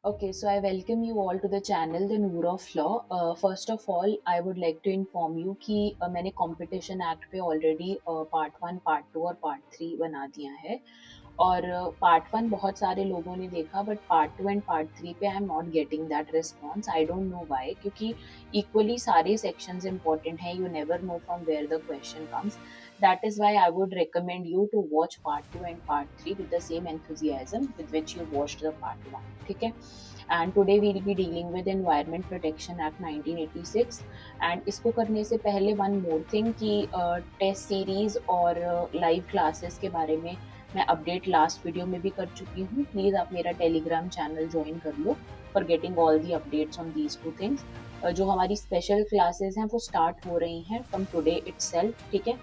Okay, so I welcome you all to the channel The Noor of Law. First of all, I would like to inform you कि मैंने competition act पे already part one, part two और part three बना दिया है और part one बहुत सारे लोगों ने देखा but part two and part three पे I am not getting that response. I don't know why, क्योंकि इक्वली सारे सेक्शंस इंपॉर्टेंट हैं. You never know from where the question comes. That is why I would recommend you to watch part 2 and part 3 with the same enthusiasm with which you watched the part 1. ठीक है. And today we will be dealing with Environment Protection Act 1986. And इसको करने से पहले one more thing कि test series और live classes के बारे में मैं अपडेट लास्ट वीडियो में भी कर चुकी हूँ. प्लीज़ आप मेरा टेलीग्राम चैनल ज्वाइन कर लो for getting all the updates on these two things. जो हमारी स्पेशल क्लासेस हैं वो स्टार्ट हो रही हैं फ्रॉम टुडे इटसेल्फ. ठीक है,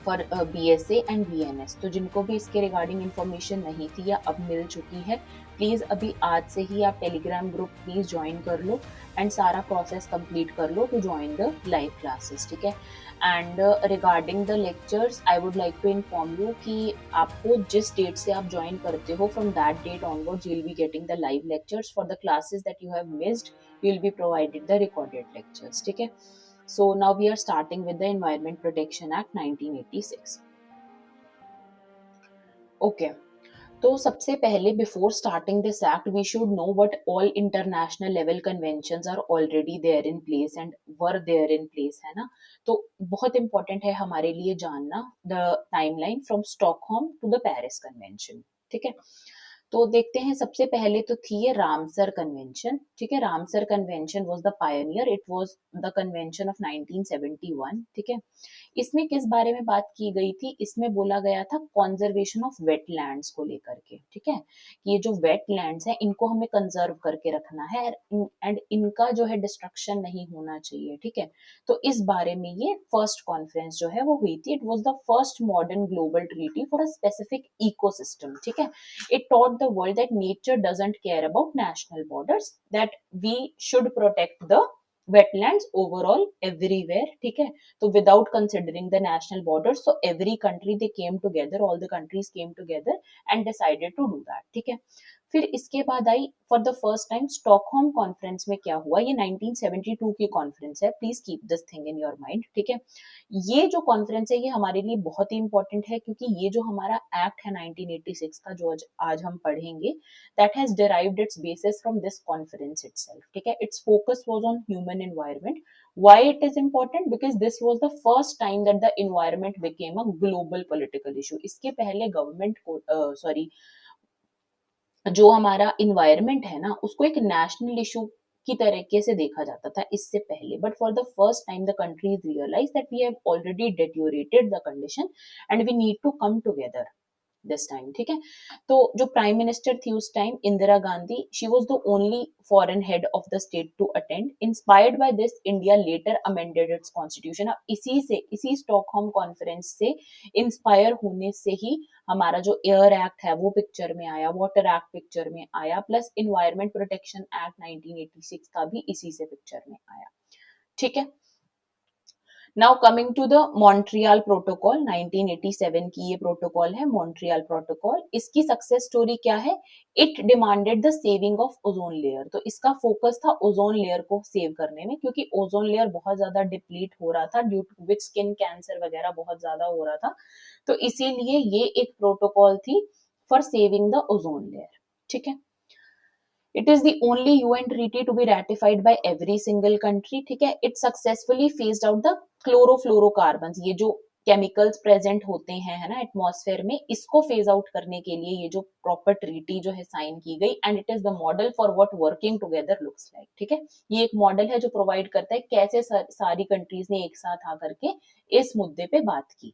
फॉर BSA एंड BNS. तो जिनको भी इसके रिगार्डिंग इन्फॉर्मेशन नहीं थी या अब मिल चुकी है, प्लीज़ अभी आज से ही आप टेलीग्राम ग्रुप प्लीज़ ज्वाइन कर लो एंड सारा प्रोसेस कंप्लीट कर लो to join the live classes. ठीक है. And regarding the lectures I would like to inform you कि आपको जिस डेट से आप ज्वाइन करते हो from that date onwards you will be getting the live lectures. For the classes that you have missed you will be provided the recorded lectures. ठीक है. So now we are starting with the Environment Protection Act 1986. Okay. तो सबसे पहले before starting this act we should know what all international level conventions are already there in place and were there in place, है ना. तो बहुत important है हमारे लिए जानना the timeline from Stockholm to the Paris convention. ठीक है. तो देखते हैं, सबसे पहले तो थी ये रामसर कन्वेंशन. ठीक है. Ramsar convention was the Pioneer. It was the convention of 1971. ठीक है. इसमें किस बारे में बात की गई थी? इसमें बोला गया था कॉन्जर्वेशन ऑफ वेटलैंड्स को लेकर के. ठीक है. कि ये जो वेटलैंड्स हैं इनको हमें कंजर्व करके रखना है एंड इनका जो है डिस्ट्रक्शन नहीं होना चाहिए. ठीक है. तो इस बारे में ये फर्स्ट कॉन्फ्रेंस जो है वो हुई थी. It was the first modern global treaty for a specific ecosystem. ठीक है. It taught the world that nature doesn't care about national borders, that we should protect the wetlands overall everywhere. ठीक है. तो without considering the national borders, so every country they came together, all the countries came together and decided to do that. ठीक है. फिर इसके बाद आई for the first time Stockholm conference में क्या हुआ, ये 1972 की कॉन्फ्रेंस है. Please keep this thing in your mind. ठीक है. ये जो कॉन्फ्रेंस है ये हमारे लिए बहुत ही इंपॉर्टेंट है क्योंकि ये जो हमारा एक्ट है 1986 का जो आज हम पढ़ेंगे, that has derived it's basis from this conference itself. ठीक है. It's focus was on human environment. Why it is important? Because this was the first time that the environment became a global political issue. इसके पहले government को sorry जो हमारा environment है ना उसको एक नेशनल इशू की तरीके से देखा जाता था इससे पहले. But for the first time the countries realise that we have already deteriorated the condition and we need to come together this time. ठीक है. तो जो प्राइम मिनिस्टर थी उस time Indira Gandhi, she was the only foreign head of the state to attend. Inspired by this India later amended its constitution. अब इसी Stockholm conference से inspire होने से ही हमारा जो एयर एक्ट है वो पिक्चर में आया, वाटर एक्ट पिक्चर में आया, प्लस इन्वायरमेंट प्रोटेक्शन एक्ट 1986 का भी इसी से पिक्चर में आया. ठीक है. Now coming to the Montreal protocol. 1987 की ये प्रोटोकॉल है मॉन्ट्रियल प्रोटोकॉल. इसकी सक्सेस स्टोरी क्या है? It demanded the saving of ozone layer. तो इसका फोकस था ओजोन लेयर को सेव करने में क्योंकि ओजोन लेयर बहुत ज्यादा डिप्लीट हो रहा था due to which skin cancer वगैरह बहुत ज्यादा हो रहा था. तो इसीलिए ये एक प्रोटोकॉल थी for saving the ozone layer. ठीक है. It is the only UN treaty to be ratified by every single country. ठीक है. It successfully phased out the chlorofluorocarbons. ये जो केमिकल्स प्रेजेंट होते हैं है ना एटमॉस्फेयर में, इसको फेज आउट करने के लिए ये जो प्रॉपर ट्रीटी जो है साइन की गई and it is the model for what working together looks like. ठीक है. ये एक मॉडल है जो प्रोवाइड करता है कैसे सारी कंट्रीज ने एक साथ आकर के इस मुद्दे पे बात की.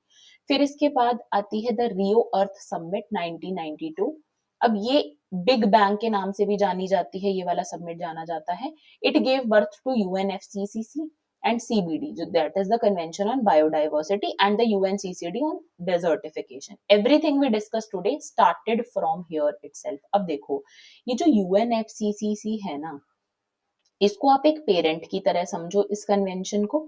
फिर इसके बाद आती है द रियो अर्थ समिट 1992. अब ये बिग बैंग के नाम से भी जानी जाती है, ये वाला सबमिट जाना जाता है. It gave birth to UNFCCC and CBD, that is the Convention on Biodiversity, and the UNCCD on Desertification. Everything we discussed today started from here itself. अब देखो ये जो UNFCCC है ना, इसको आप एक पेरेंट की तरह समझो इस कन्वेंशन को.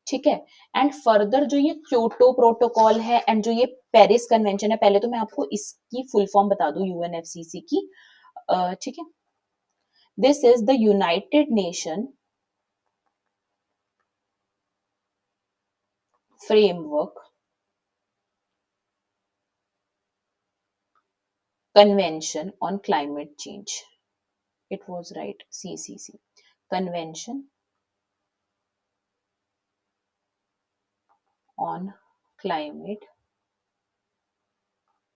ठीक है. एंड फर्दर जो ये क्योटो प्रोटोकॉल है एंड जो ये पेरिस कन्वेंशन है, पहले तो मैं आपको इसकी फुल फॉर्म बता दूं यूएनएफसीसी की. ठीक है. This is the United Nation Framework Convention on Climate Change. It was right, CCC. Convention on Climate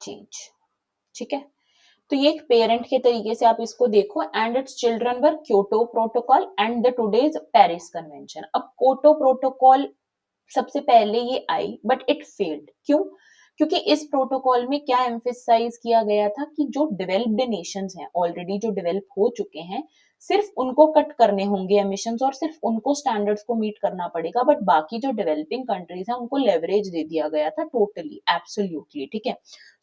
Change. ठीक है, तो ये एक पेरेंट के तरीके से आप इसको देखो, and it's children were Kyoto protocol and the today's Paris convention. अब क्योटो प्रोटोकॉल सबसे पहले ये आई, बट इट फेल्ड. क्यों? क्योंकि इस प्रोटोकॉल में क्या एम्फेसाइज किया गया था कि जो डेवलप्ड नेशंस हैं, ऑलरेडी जो डेवलप हो चुके हैं, सिर्फ उनको कट करने होंगे एमिशंस और सिर्फ उनको स्टैंडर्ड्स को मीट करना पड़ेगा, बट बाकी जो डेवलपिंग कंट्रीज हैं उनको लेवरेज दे दिया गया था टोटली, एब्सोल्युटली. ठीक है,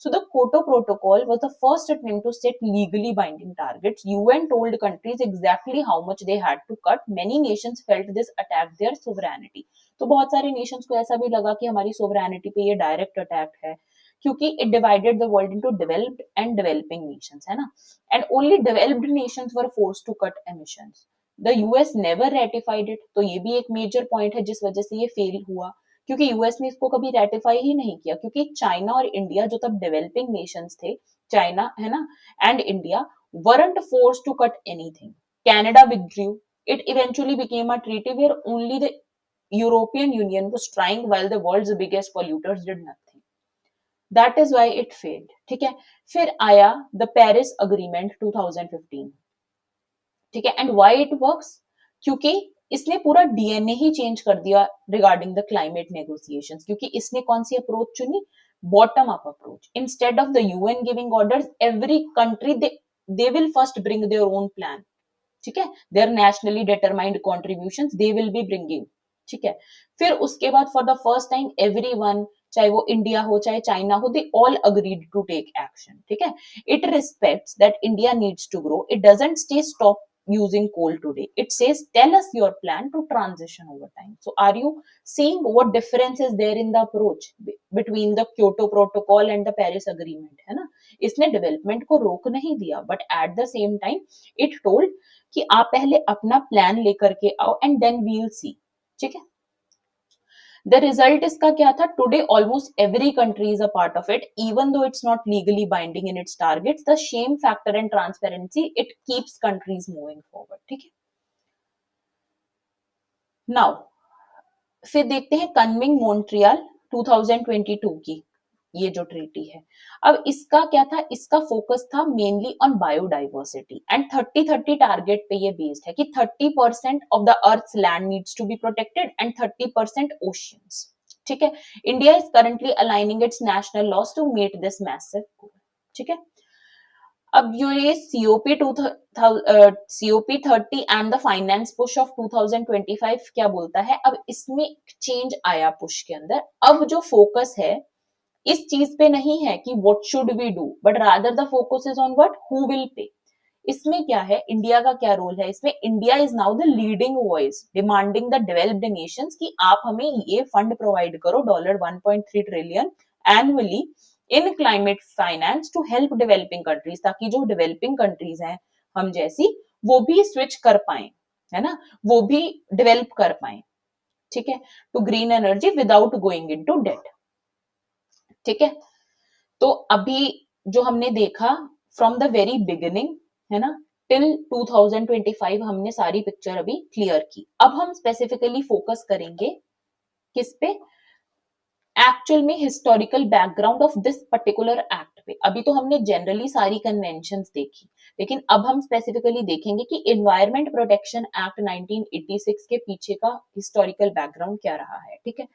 so the Kyoto Protocol was the first attempt to set legally binding targets. UN told countries exactly how much they had to cut. Many nations felt this attacked their sovereignty. तो बहुत सारे Nations को ऐसा भी लगा कि हमारी sovereignty पे ये डायरेक्ट अटैक है, क्योंकि it divided the world into developed and developing nations, है ना, and only developed nations were forced to cut emissions. The US never ratified it. तो ये भी एक मेजर पॉइंट है जिस वजह से ये फेल हुआ, क्योंकि यूएस ने इसको कभी रेटिफाई ही नहीं किया, क्योंकि चाइना और इंडिया जो तब डेवलपिंग नेशंस थे, चाइना है ना and India, weren't forced to cut anything. Canada withdrew. It eventually became a treaty where only the European Union was trying while the world's biggest polluters did nothing. That is why it failed. ठीक है, फिर आया the Paris Agreement 2015. ठीक है, and why it works? क्योंकि इसने पूरा DNA ही change कर दिया रिगार्डिंग द क्लाइमेट नेगोशिएशंस. क्योंकि इसने कौन सी अप्रोच चुनी? Bottom up approach. Instead of the UN giving orders, every country they will first bring their own plan. ठीक है, their nationally determined contributions they will be bringing. ठीक है, फिर उसके बाद for the first time everyone, चाहे वो India हो चाहे चाइना हो, they all agreed to take action. ठीक है, it respects that India needs to grow. It doesn't stay stop using coal today. It says tell us your plan to transition over time. So are you seeing what difference is there in the approach between the Kyoto Protocol and the Paris Agreement? है ना, इसने development को रोक नहीं दिया, but at the same time it told कि आप पहले अपना प्लान लेकर के आओ एंड देन वील सी. ठीक है, द रिजल्ट इसका क्या था? Today almost every country is a part of it, even though it's not legally binding in its targets. The shame factor and transparency, it keeps countries moving forward. ठीक है, now फिर देखते हैं कन्मिंग Montreal 2022 की ये जो ट्रीटी है. अब इसका क्या था? इसका फोकस था mainly on biodiversity and 30-30 target पे ये बेस्ड है कि 30% of the earth's land needs to be protected and 30% oceans. ठीक है, India is currently aligning its national laws to meet this massive goal. ठीक है, अब ये COP 30 and the finance push of 2025 क्या बोलता है? अब इसमें चेंज आया पुश के अंदर. अब जो फोकस है इस चीज पे नहीं है कि what should we do, but rather the focus is on what who will pay. इसमें क्या है, इंडिया का क्या रोल है इसमें? India is now the leading voice demanding the developed nations कि आप हमें ये फंड प्रोवाइड करो $1.3 trillion annually in climate finance to help developing countries, ताकि जो डेवलपिंग कंट्रीज हैं हम जैसी, वो भी स्विच कर पाए, है ना, वो भी डेवलप कर पाए. ठीक है, to green energy without going into debt. ठीक है, तो अभी जो हमने देखा फ्रॉम द वेरी बिगिनिंग, है ना, टिल 2025 हमने सारी पिक्चर अभी क्लियर की. अब हम स्पेसिफिकली फोकस करेंगे किस पे? एक्चुअल में historical background of this particular act पे. अभी तो हमने जनरली सारी कन्वेंशंस देखी, लेकिन अब हम स्पेसिफिकली देखेंगे कि एनवायरमेंट प्रोटेक्शन एक्ट 1986 के पीछे का हिस्टोरिकल बैकग्राउंड क्या रहा है. ठीक है,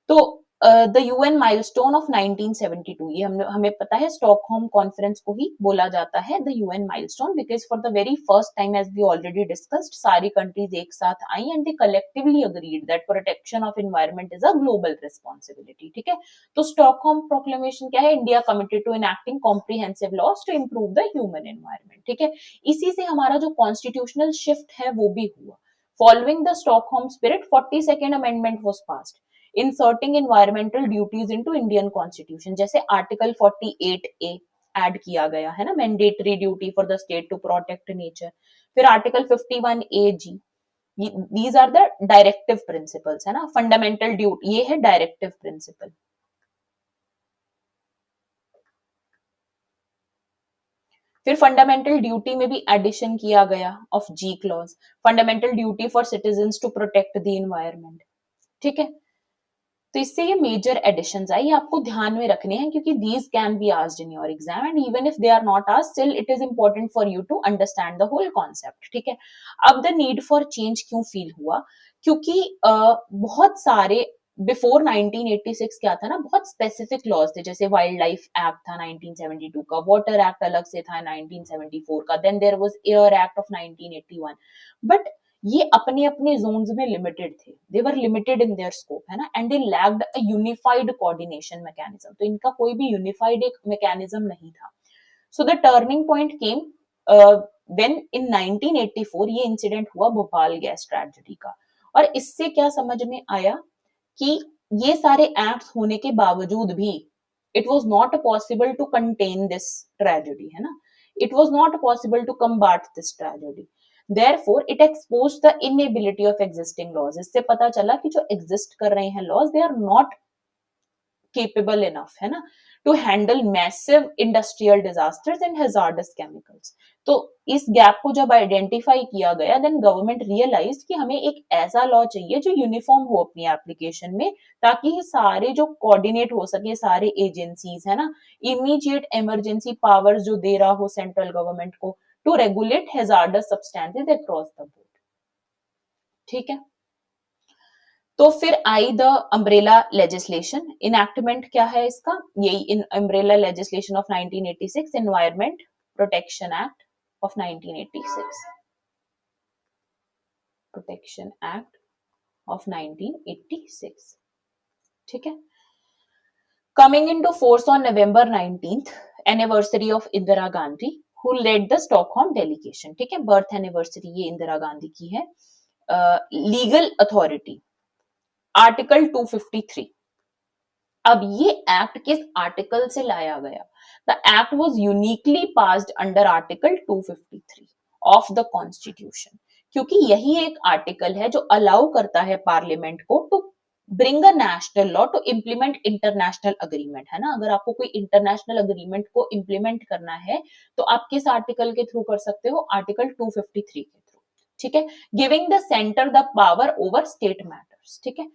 तो द यूएन माइलस्टोन ऑफ 1972, ये हमें पता है स्टॉकहोम कॉन्फ्रेंस को ही बोला जाता है the UN milestone, because for the very first time, as we already discussed, सारी कंट्रीज एक साथ आई and they collectively agreed that protection of environment is a global responsibility. ठीक है, तो स्टॉकहोम प्रोक्लेमेशन क्या है? India committed to enacting comprehensive laws to improve the human environment. ठीक है, इसी से हमारा जो कॉन्स्टिट्यूशनल शिफ्ट है वो भी हुआ. Following the Stockholm spirit, 42nd amendment was passed inserting environmental duties into Indian constitution, जैसे आर्टिकल 48A ऐड किया गया है ना, mandatory duty for the state to protect nature. फिर article 51 AG, these are the directive principles है ना, fundamental duty ये है डायरेक्टिव प्रिंसिपल। फिर फंडामेंटल ड्यूटी में भी एडिशन किया गया of G clause, fundamental duty for citizens to protect the environment. ठीक है, तो इससे ये मेजर एडिशंस आई, आपको ध्यान में रखने हैं क्योंकि these can be asked in your exam and even if they are not asked still it is important for you to understand the whole concept. ठीक है, अब द नीड फॉर चेंज क्यों फील हुआ, क्योंकि बहुत सारे बिफोर 1986 क्या था ना, बहुत स्पेसिफिक लॉज थे, जैसे वाइल्ड लाइफ एक्ट था 1972 का, वाटर एक्ट अलग से था 1974 का, then there was air act of 1981, but ये अपने अपने जोन्स में लिमिटेड थे, they were limited in their scope है ना, and they lacked a unified coordination mechanism, तो इनका कोई भी यूनिफाइड एक मैकेनिज्म नहीं था। So the turning point came when in 1984 ये इंसिडेंट हुआ भोपाल गैस ट्रेजेडी का, और इससे क्या समझ में आया कि ये सारे एक्ट्स होने के बावजूद भी it was not possible to contain this tragedy है ना, it was not possible to combat this tragedy, therefore it exposed the inability of existing laws। इससे पता चला कि जो एग्जिस्ट कर रहे हैं laws they are not capable enough है ना to handle massive industrial disasters and hazardous chemicals. तो इस गैप को जब आइडेंटिफाई किया गया देन गवर्नमेंट रियलाइज कि हमें एक ऐसा लॉ चाहिए जो यूनिफॉर्म हो अपनी एप्लीकेशन में, ताकि ये सारे जो कोऑर्डिनेट हो सके सारे एजेंसीज है ना, इमीडिएट इमरजेंसी पावर्स जो दे रहा हो सेंट्रल गवर्नमेंट को to regulate hazardous substances across the board. ठीक है, तो फिर आई द अम्ब्रेला लेजिस्लेशन, इनएक्टमेंट क्या है इसका, यही इन umbrella legislation of 1986, environment protection act of 1986, protection act of 1986। ठीक है, coming into force on November 19th, anniversary of Indira Gandhi who led the Stockholm delegation. ठीक है, बर्थ एनिवर्सरी ये इंदिरा गांधी की है। लीगल अथॉरिटी आर्टिकल 253, अब ये एक्ट किस आर्टिकल से लाया गया, the act was uniquely passed under article 253 of the constitution, क्योंकि यही एक आर्टिकल है जो अलाउ करता है पार्लियामेंट को to bring a national law to implement international agreement है ना, अगर आपको कोई इंटरनेशनल अग्रीमेंट को इम्प्लीमेंट करना है तो आप किस आर्टिकल के थ्रू कर सकते हो, आर्टिकल 253 के थ्रू। ठीक है, giving the centre the power over state matters. ठीक है,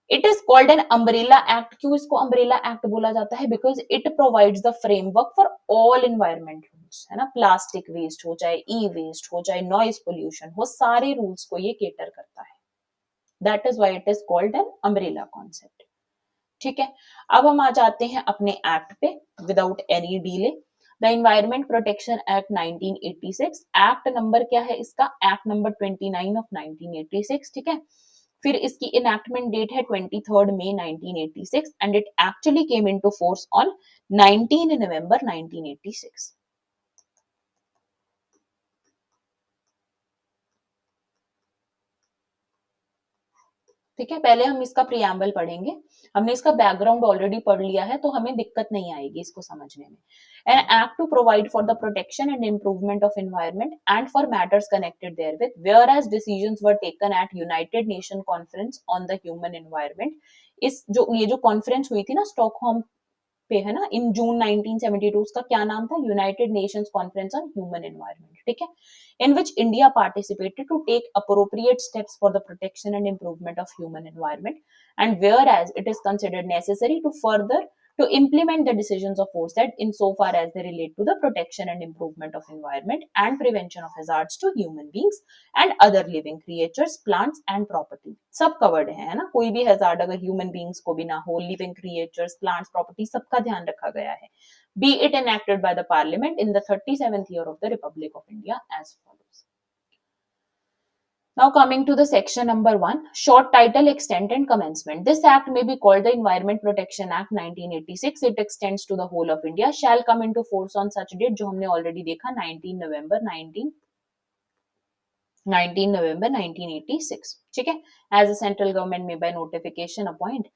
it is called an umbrella act, क्यों इसको अम्ब्रेला एक्ट बोला जाता है, because it provides the framework for all environment rules है ना, प्लास्टिक वेस्ट हो चाहे ई वेस्ट हो चाहे नॉइज पोल्यूशन हो, सारे रूल्स को ये केटर करता है, that is why it is called an umbrella concept. ठीक है, अब हम आ जाते हैं अपने एक्ट पे without any delay. The environment protection act 1986, act number क्या है इसका, एक्ट नंबर 29 ऑफ 1986। ठीक है, फिर इसकी इनएक्टमेंट डेट है 23 मई 1986 and it actually came into force on 19 नवंबर 1986। ठीक है, पहले हम इसका प्रियम्बल पढ़ेंगे, हमने इसका बैकग्राउंड ऑलरेडी पढ़ लिया है तो हमें दिक्कत नहीं आएगी इसको समझने में। An act to provide for the protection and improvement of environment and for matters connected therewith, whereas decisions were taken at United Nation conference on the human environment. इस जो ये जो कॉन्फ्रेंस हुई थी ना स्टॉकहोम पे है ना इन जून 1972, उसका क्या नाम था, United Nations conference on human environment. ठीक है, in which India participated to take appropriate steps for the protection and improvement of human environment, and whereas it is considered necessary to further to implement the decisions of foresight insofar as they relate to the protection and improvement of environment and prevention of hazards to human beings and other living creatures, plants and property। सब covered है ना, कोई भी hazard अगर human beings को भी ना हो, लिविंग क्रिएचर्स, प्लांट्स, प्रॉपर्टी, सबका ध्यान रखा गया है। Be it enacted by the Parliament in the 37th year of the Republic of India as follows. Now coming to the section number 1, short title, extent and commencement. This act may be called the Environment Protection Act 1986. It extends to the whole of India, shall come into force on such date, जो हमने already देखा 19 November 1986. ठीक है, as a central government may by notification appoint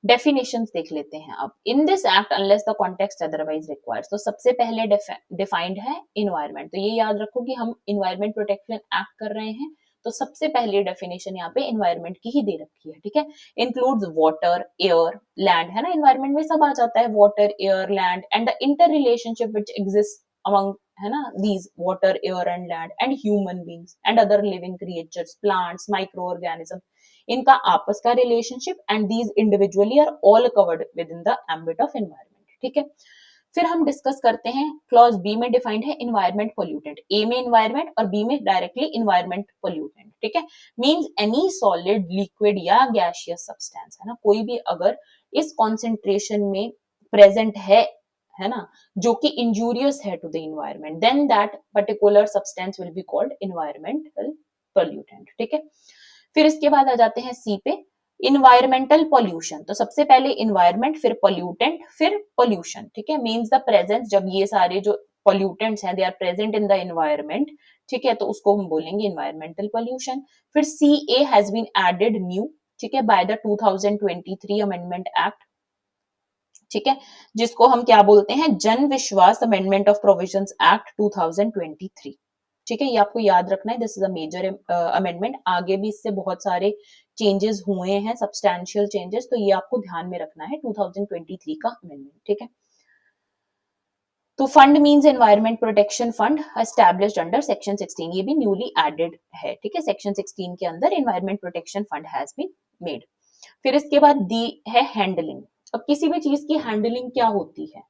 definitions देख लेते हैं अब। In this act unless the context otherwise requires, तो सबसे पहले डिफाइंड है इन्वायरमेंट। तो ये याद रखो कि हम इन्वायरमेंट प्रोटेक्शन एक्ट कर रहे हैं, तो सबसे पहली डेफिनेशन यहाँ पे इन्वायरमेंट की ही दे रखी है, ठीक है। इंक्लूड्स वाटर, एयर, लैंड, है ना, इन्वायरमेंट में सब आ जाता है, water, air, land and the inter relationship which exist among, है ना, these water, air and land and human beings and other living creatures, plants, microorganisms, इनका आपस का relationship and these individually are all covered within the ambit of environment, ठीक है। फिर हम discuss करते हैं क्लॉज बी में डिफाइंड है इन्वायरमेंट पोल्यूटेंट, ए में इन्वायरमेंट और बी में डायरेक्टली इन्वायरमेंट पोल्यूटेंट, ठीक है। मींस एनी सॉलिड, लिक्विड या गैसियस सब्सटेंस, है ना, कोई भी अगर इस कॉन्सेंट्रेशन में प्रेजेंट है ना, जो कि इंजूरियस है to the environment, then that particular substance will be called environmental pollutant, ठीक है। फिर इसके बाद आ जाते हैं सी पे, इन्वायरमेंटल पॉल्यूशन। तो सबसे पहले इन्वायरमेंट, फिर पोल्यूटेंट, फिर पोल्यूशन, ठीक है। मींस द प्रेजेंस, जब ये सारे जो पोल्यूटेंट्स हैं they are present in the environment, ठीक है, तो उसको हम बोलेंगे इन्वायरमेंटल पोल्यूशन। फिर C A has been added new, ठीक है, बाय द 2023 अमेंडमेंट एक्ट, ठीक है, जिसको हम क्या बोलते हैं, जन विश्वास अमेंडमेंट ऑफ प्रोविजंस एक्ट 2023, ठीक है। ये आपको याद रखना है, this is a major amendment. आगे भी इससे बहुत सारे चेंजेस हुए हैं, सब्सटैंशियल चेंजेस, तो ये आपको ध्यान में रखना है, 2023 का अमेंडमेंट, ठीक है। तो fund means environment protection fund established under section 16, ये भी न्यूली एडेड है, ठीक है। सेक्शन 16 के अंदर environment protection fund has been made. फिर इसके बाद दी है हैंडलिंग। अब किसी भी चीज की हैंडलिंग क्या होती है,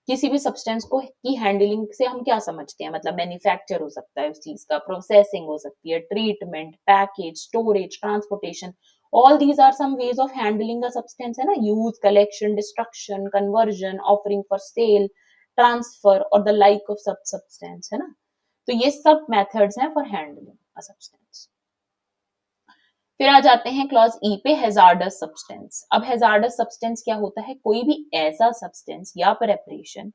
किसी भी सब्सटेंस को की हैंडलिंग से हम क्या समझते हैं, मतलब मैन्युफैक्चर हो सकता है उस चीज का, प्रोसेसिंग हो सकती है, treatment, package, storage, transportation, all these are some ways of handling a substance, है ना। Use, collection, destruction, conversion, offering for sale, transfer और द लाइक ऑफ सब सब्सटेंस, है ना। तो ये सब मेथड्स हैं फॉर हैंडलिंग अ सब्सटेंस। फिर आ जाते हैं क्लॉज ई पे, हैजार्डस सब्सटेंस। अब हैजार्डस सब्सटेंस क्या होता है, कोई भी ऐसा सब्सटेंस या preparation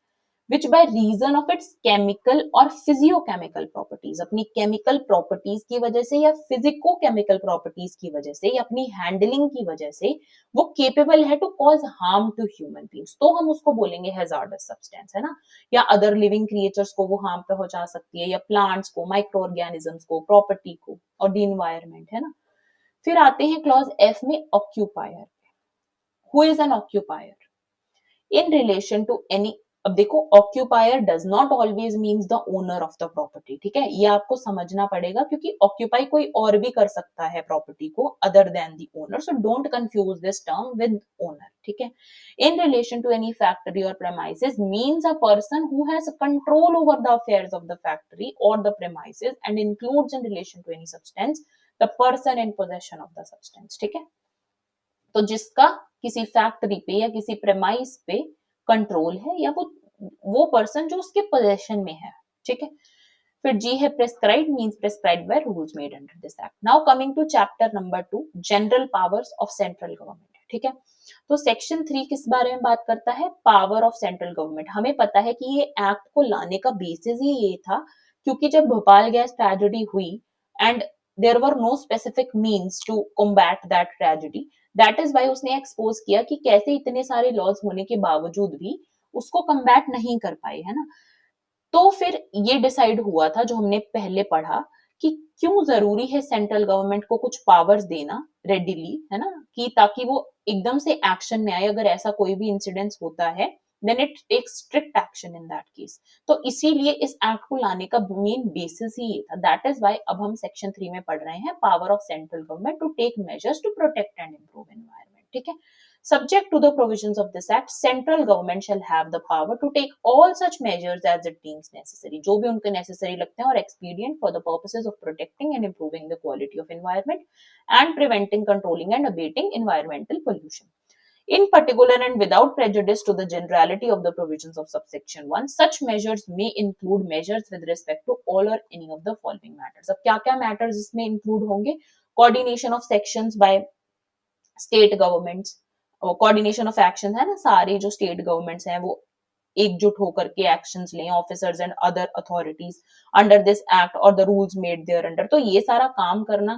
which by reason of its chemical और फिजियोकेमिकल प्रॉपर्टीज, अपनी केमिकल प्रॉपर्टीज की वजह से या फिजिको केमिकल प्रॉपर्टीज की वजह से या अपनी हैंडलिंग की वजह से वो केपेबल है to cause harm to human beings, तो हम उसको बोलेंगे हैजार्डस सब्सटेंस, है ना। या अदर लिविंग क्रिएचर्स को वो हार्म पहुंचा सकती है, या प्लांट्स को, माइक्रो ऑर्गेनिजम्स को, प्रॉपर्टी को और द इन्वायरमेंट, है ना। फिर आते हैं क्लॉज एफ में, occupier. Who is an occupier in relation to any. अब देखो, occupier does not always means the owner of the property, ठीक है, ये आपको समझना पड़ेगा, क्योंकि ऑक्यूपाई कोई और भी कर सकता है प्रॉपर्टी को other than the owner, so don't confuse this term with owner, ठीक है। In relation to any factory और premises means a person who has control over the affairs of the factory और the premises and includes in relation to any substance the person in possession of the substance, ठीक है। तो जिसका किसी factory पे या किसी प्रेमाइस पे कंट्रोल है, या वो पर्सन जो उसके पोजेशन में है, ठीक है। फिर जी है prescribe, means prescribe by rules made under this act. Now coming to chapter number 2, general powers of central government, ठीक है। तो सेक्शन 3 किस बारे में बात करता है, पावर ऑफ सेंट्रल गवर्नमेंट। हमें पता है कि ये एक्ट को लाने का बेसिस ही ये था, क्योंकि जब भोपाल गैस ट्रेजेडी हुई and there were no specific means to combat that tragedy, that is why उसने एक्सपोज किया कि कैसे इतने सारे लॉज होने के बावजूद भी उसको कम्बैट नहीं कर पाए, है ना। तो फिर ये डिसाइड हुआ था, जो हमने पहले पढ़ा, कि क्यों जरूरी है सेंट्रल गवर्नमेंट को कुछ पावर्स देना रेडिली, है ना, कि ताकि वो एकदम से एक्शन में आए अगर ऐसा कोई भी इंसिडेंस होता है, then it takes strict action in that case. तो इसीलिए इस एक्ट को लाने का मेन बेसिस ही ये था। दैट इज वाई अब हम सेक्शन 3 में पढ़ रहे हैं, power of central government to take measures to protect and improve environment, ठीक है। Subject to the provisions of this act, central government shall have the power to take all such measures as it deems necessary, जो भी उनको necessary लगते हैं और expedient for the purposes of protecting and improving the quality of environment and preventing, controlling and abating environmental pollution. In particular and without prejudice to the generality of the provisions of subsection 1, such measures may include measures with respect to all or any of the following matters. अब क्या-क्या matters इसमें include होंगे? Coordination of sections by state governments, coordination of action, है ना, सारे जो state governments हैं वो एकजुट होकर के एक्शंस लें, officers and other authorities under this act और the rules made thereunder. तो ये सारा काम करना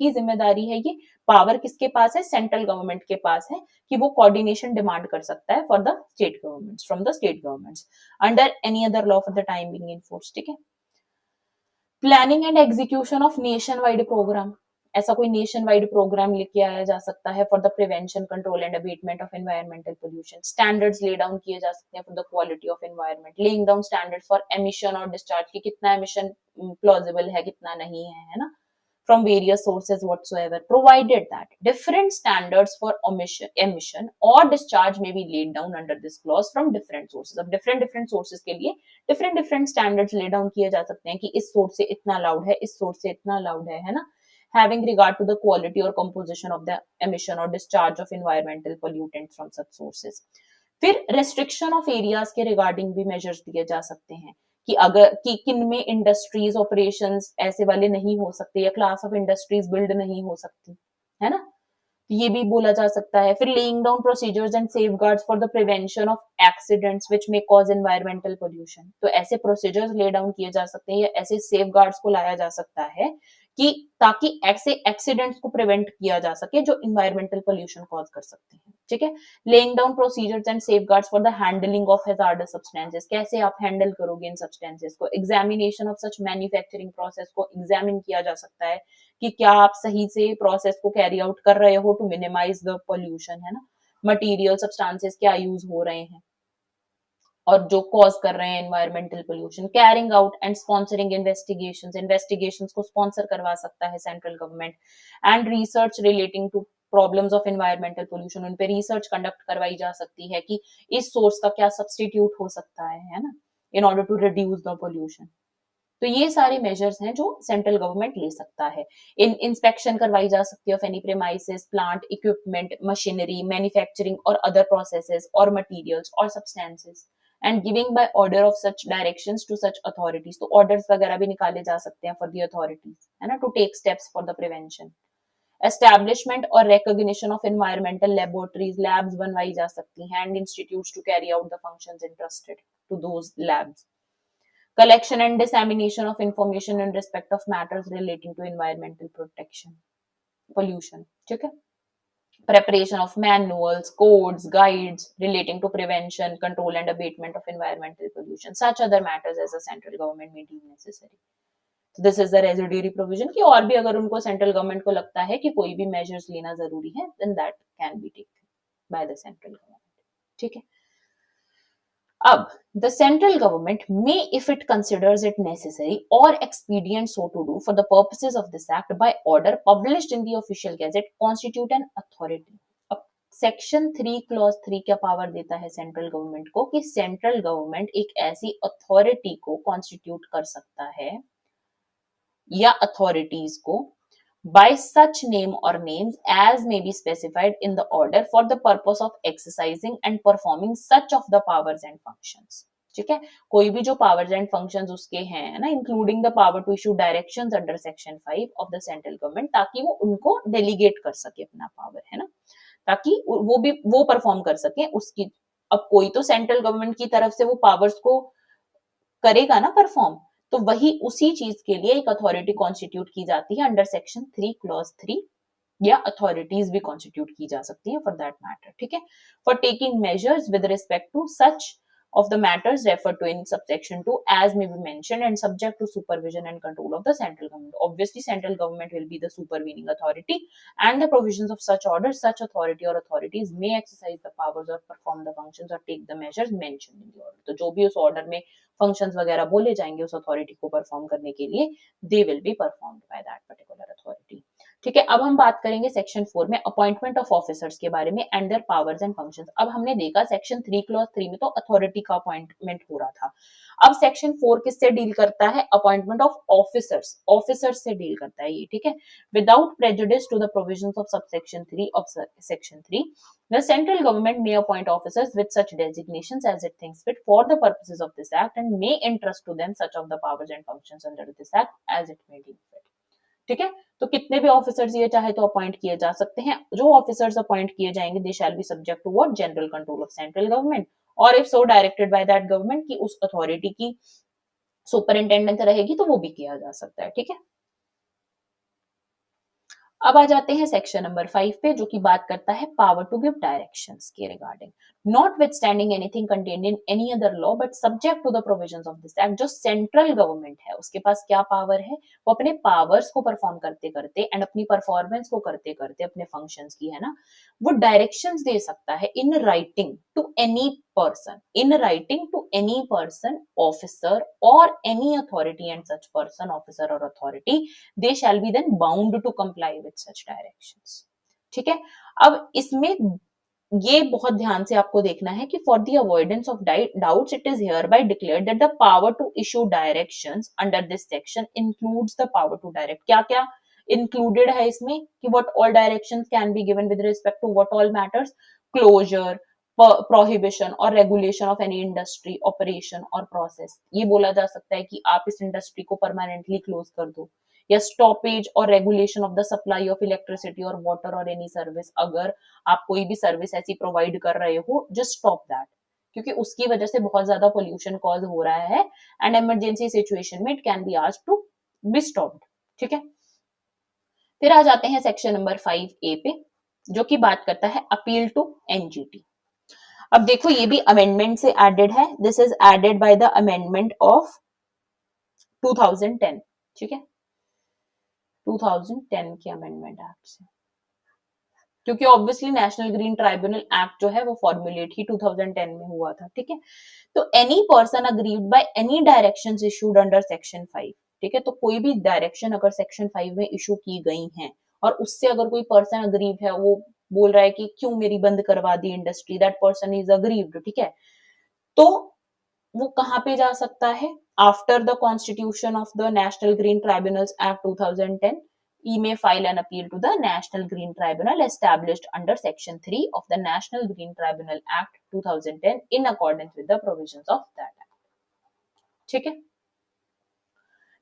किसकी जिम्मेदारी है ये, पावर किसके पास है, सेंट्रल गवर्नमेंट के पास है कि वो कोऑर्डिनेशन डिमांड कर सकता है for the state governments, from the state governments under any other law for the time being in force, ठीक है। Planning and execution of nation wide programme, ऐसा कोई नेशन वाइड प्रोग्राम लेके आया जा सकता है for the prevention, control and abatement of environmental pollution. Standards lay down किए जा सकते हैं for the quality of environment, laying down standards for emission और डिस्चार्ज की कितना एमिशन प्लॉजिबल है कितना नहीं है ना, from various sources whatsoever, provided that different standards for emission or discharge may be laid down under this clause from different sources। अब different sources के लिए different standards lay down किए जा सकते हैं कि इस source से इतना allowed है, इस source से इतना allowed है ना, having regard to the quality or composition of the emission or discharge of environmental pollutants from such sources। फिर restriction of areas के regarding भी measures दिए जा सकते हैं कि अगर कि किन में इंडस्ट्रीज ऑपरेशंस ऐसे वाले नहीं हो सकते या क्लास ऑफ इंडस्ट्रीज बिल्ड नहीं हो सकती, है ना, ये भी बोला जा सकता है। फिर laying down procedures and safeguards for the prevention of accidents which may cause environmental pollution, तो ऐसे प्रोसीजर्स ले डाउन किए जा सकते हैं या ऐसे सेफगार्ड्स को लाया जा सकता है कि ताकि ऐसे एक्सीडेंट्स को प्रिवेंट किया जा सके जो एनवायरमेंटल पोल्यूशन कॉज कर सकते हैं, ठीक है। Laying down procedures and safeguards for the handling of hazards substances, कैसे आप हैंडल करोगे इन सब्सटेंसेस को। Examination of such manufacturing process को एग्जामिन किया जा सकता है कि क्या आप सही से प्रोसेस को कैरी आउट कर रहे हो टू मिनिमाइज द पोल्यूशन, है ना। मटीरियल सब्सटेंसेस क्या यूज हो रहे हैं और जो कॉज कर रहे हैं environmental pollution. Carrying out and sponsoring investigations को स्पॉन्सर करवा सकता है central government. And research relating to problems of environmental pollution, उन पे रिसर्च कंडक्ट करवाई जा सकती है कि इस सोर्स का क्या सब्सटीट्यूट हो सकता है ना, in order to reduce the pollution. तो ये सारे मेजर्स हैं जो सेंट्रल गवर्नमेंट ले सकता है। इंस्पेक्शन करवाई जा सकती है of any premises, plant, equipment, machinery, manufacturing और अदर प्रोसेसेस और मटेरियल्स और substances, and giving by order of such directions to such authorities, तो ऑर्डर्स वगैरह भी निकाले जा सकते हैं फॉर द अथॉरिटीज, है ना, to take steps for the prevention. Establishment और recognition of environmental laboratories, labs बनवाई जा सकती हैं and institutes to carry out the functions interested to those labs. Collection and dissemination of information in respect of matters relating to environmental protection, pollution, ठीक है। Preparation of manuals, codes, guides relating to prevention, control and abatement of environmental pollution, such other matters as the central government may deem necessary. So this is the residuary provision कि और भी अगर उनको central government को लगता है कि कोई भी measures लेना जरूरी है, then that can be taken by the central government, ठीक है। अब the central government may, if it considers it necessary or expedient so to do for the purposes of this act, by order published in the official gazette, constitute an authority। अब section 3 clause 3 क्या power देता है central government को कि central government एक ऐसी authority को constitute कर सकता है या अथॉरिटीज को by such name or names as may be specified in the order for the purpose of exercising and performing such of the powers and functions, ठीक है। कोई भी जो powers and functions उसके हैं ना, including the power to issue directions under section 5 of the central government, ताकि वो उनको delegate कर सके अपना power, है ना, ताकि वो भी वो perform कर सके उसकी। अब कोई तो सेंट्रल गवर्नमेंट की तरफ से वो पावर्स को करेगा ना परफॉर्म, तो वही उसी चीज के लिए एक अथॉरिटी कॉन्स्टिट्यूट की जाती है अंडर सेक्शन 3 क्लॉज 3, या अथॉरिटीज भी कॉन्स्टिट्यूट की जा सकती है फॉर दैट मैटर, ठीक है। For taking measures with respect to such of the matters referred to in subsection 2 as may be mentioned and subject to supervision and control of the central government. Obviously central government will be the supervening authority and the provisions of such orders, such authority or authorities may exercise the powers or perform the functions or take the measures mentioned in the order। तो जो भी उस order में functions वगैरह बोले जाएंगे उस authority को परफॉर्म करने के लिए, दे will be performed by that particular authority, ठीक है। अब हम बात करेंगे सेक्शन 4 में अपॉइंटमेंट ऑफ ऑफिसर्स के बारे में and there powers and functions. अब हमने देखा सेक्शन 3 क्लॉज 3 में तो अथॉरिटी का अपॉइंटमेंट हो रहा था। अब सेक्शन 4 किससे डील करता है? अपॉइंटमेंट ऑफ ऑफिसर्स, ऑफिसर्स से डील करता है ये, ठीक है। Without prejudice to the provisions of subsection 3 of section 3, the central government may appoint officers with such designations as it thinks fit for the purposes of this act and may entrust to them such of the powers and functions under this act as it may deem fit, ठीक है। तो कितने भी officers ये चाहे तो appoint किए जा सकते हैं। जो ऑफिसर्स अपॉइंट किए जाएंगे they shall be subject to what? General control of central government, और if so directed by that government की उस अथॉरिटी की सुपरिंटेंडेंट रहेगी तो वो भी किया जा सकता है, ठीक है। अब आ जाते हैं सेक्शन नंबर 5 पे, जो कि बात करता है पावर टू गिव डायरेक्शंस के regarding. Notwithstanding anything contained in any other law but subject to the provisions of this act. जो सेंट्रल गवर्नमेंट है उसके पास क्या पावर है, वो अपने पावर्स को परफॉर्म करते करते एंड अपनी परफॉर्मेंस को करते करते अपने फंक्शंस की, है ना, वो डायरेक्शंस दे सकता है in writing to any person, in writing to any person, officer और any authority, and such person, officer और authority, they shall be then bound to comply with such directions। ठीक है। अब इसमें ये बहुत ध्यान से आपको देखना है कि for the avoidance of doubts it is hereby declared that the power to issue directions under this section includes the power to direct. क्या क्या इंक्लूडेड है इसमें कि what all directions can be given with respect to what all matters, closure, prohibition और regulation of any industry, operation और process. ये बोला जा सकता है कि आप इस इंडस्ट्री को परमानेंटली क्लोज कर दो, या स्टॉपेज और regulation of the supply of electricity और वाटर और एनी सर्विस। अगर आप कोई भी सर्विस ऐसी प्रोवाइड कर रहे हो, जस्ट स्टॉप दैट, क्योंकि उसकी वजह से बहुत ज्यादा पोल्यूशन कॉज हो रहा है एंड इमरजेंसी सिचुएशन में it can be asked to be stopped. ठीक है। फिर आ जाते हैं सेक्शन नंबर 5A पे, जो कि बात करता है अपील टू एनजीटी। अब देखो ये भी अमेंडमेंट से एडेड है, this is added by the amendment of 2010। ठीक है, 2010 के अमेंडमेंट एक्ट से, क्योंकि obviously national green tribunal act जो है वो फॉर्मुलेट ही 2010 में हुआ था। ठीक है, तो any person aggrieved by any directions issued under section 5। ठीक है, तो कोई भी डायरेक्शन अगर सेक्शन 5 में इशू की गई हैं और उससे अगर कोई पर्सन अग्रीव है, वो बोल रहा है कि क्यों मेरी बंद करवा दी industry, that person is aggrieved. ठीक है, तो वो कहां पे जा सकता है, after the constitution of the national green tribunals act 2010, he may file an appeal to the National Green Tribunal established under Section 3 of the National Green Tribunal Act 2010 in accordance with the provisions of that act। ठीक है।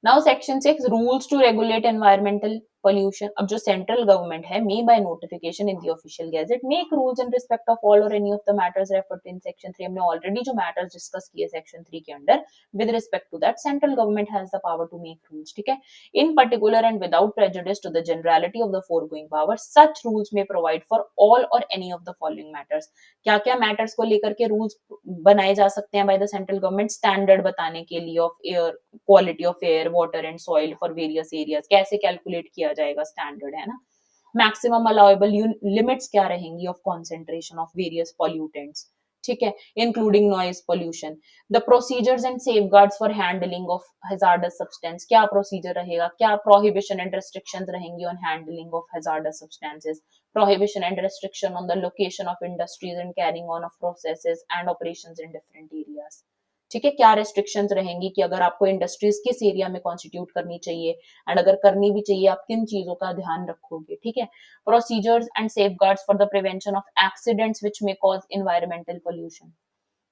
Now section 6 rules to regulate environmental pollution. अब जो central government है, may by notification in the official gazette make rules in respect of all और any of the matters referred in section 3। हमने already जो matters discuss किए section 3 के under, with respect to that central government has the power to make rules. ठीक है, in particular and without prejudice to the generality of the foregoing power, such rules may provide for all और any of the following matters. क्या क्या matters को लेकर के rules बनाए जा सकते हैं bye the central government, standard बताने के लिए of air, quality of air, water and soil for various areas, कैसे कैलकुलेट किया जाएगा स्टैंडर्ड, है ना, मैक्सिमम अलाउएबल लिमिट्स क्या रहेंगी of concentration of various pollutants. ठीक है, including noise pollution, the procedures and safeguards for handling of hazards substance, क्या प्रोसीजर रहेगा, क्या प्रोहिबिशन एंड रेस्ट्रिक्शंस रहेंगी on handling of hazards substances, prohibition and restriction on the location of industries and carrying on of processes and operations in different areas। ठीक है, क्या restrictions रहेंगी कि अगर आपको इंडस्ट्रीज किस एरिया में कॉन्स्टिट्यूट करनी चाहिए, एंड अगर करनी भी चाहिए आप किन चीजों का ध्यान रखोगे। ठीक है, procedures and safeguards for the prevention of accidents which may cause environmental pollution.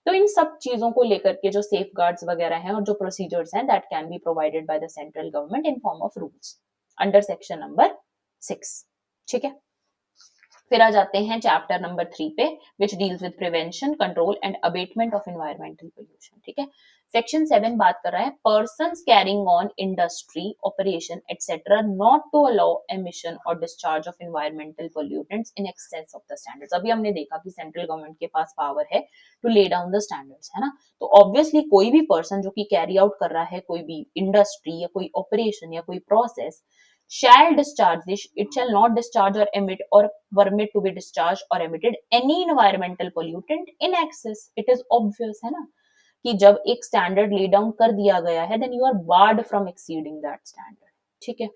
तो इन सब चीजों को लेकर के जो सेफगार्ड्स वगैरह हैं और जो प्रोसीजर्स हैं, that can be provided by the central government in form of rules under section number 6। ठीक है, फिर आ जाते हैं चैप्टर नंबर 3 पे, which deals with prevention, control and abatement of environmental pollution. ठीक है, सेक्शन 7 बात कर रहा है persons carrying on industry operation etcetera not to allow emission और discharge of environmental pollutants in excess of the standards. अभी हमने देखा कि सेंट्रल गवर्नमेंट के पास पावर है to lay down the standards, है ना, तो ऑब्वियसली कोई भी पर्सन जो कि कैरी आउट कर रहा है कोई भी इंडस्ट्री या कोई ऑपरेशन या कोई process, shall discharge this, it shall not discharge or emit or permit to be discharged or emitted any environmental pollutant in excess। it is obvious है ना कि जब एक स्टैंडर्ड ले डाउन कर दिया गया है, then you are barred from exceeding that standard. ठीक है,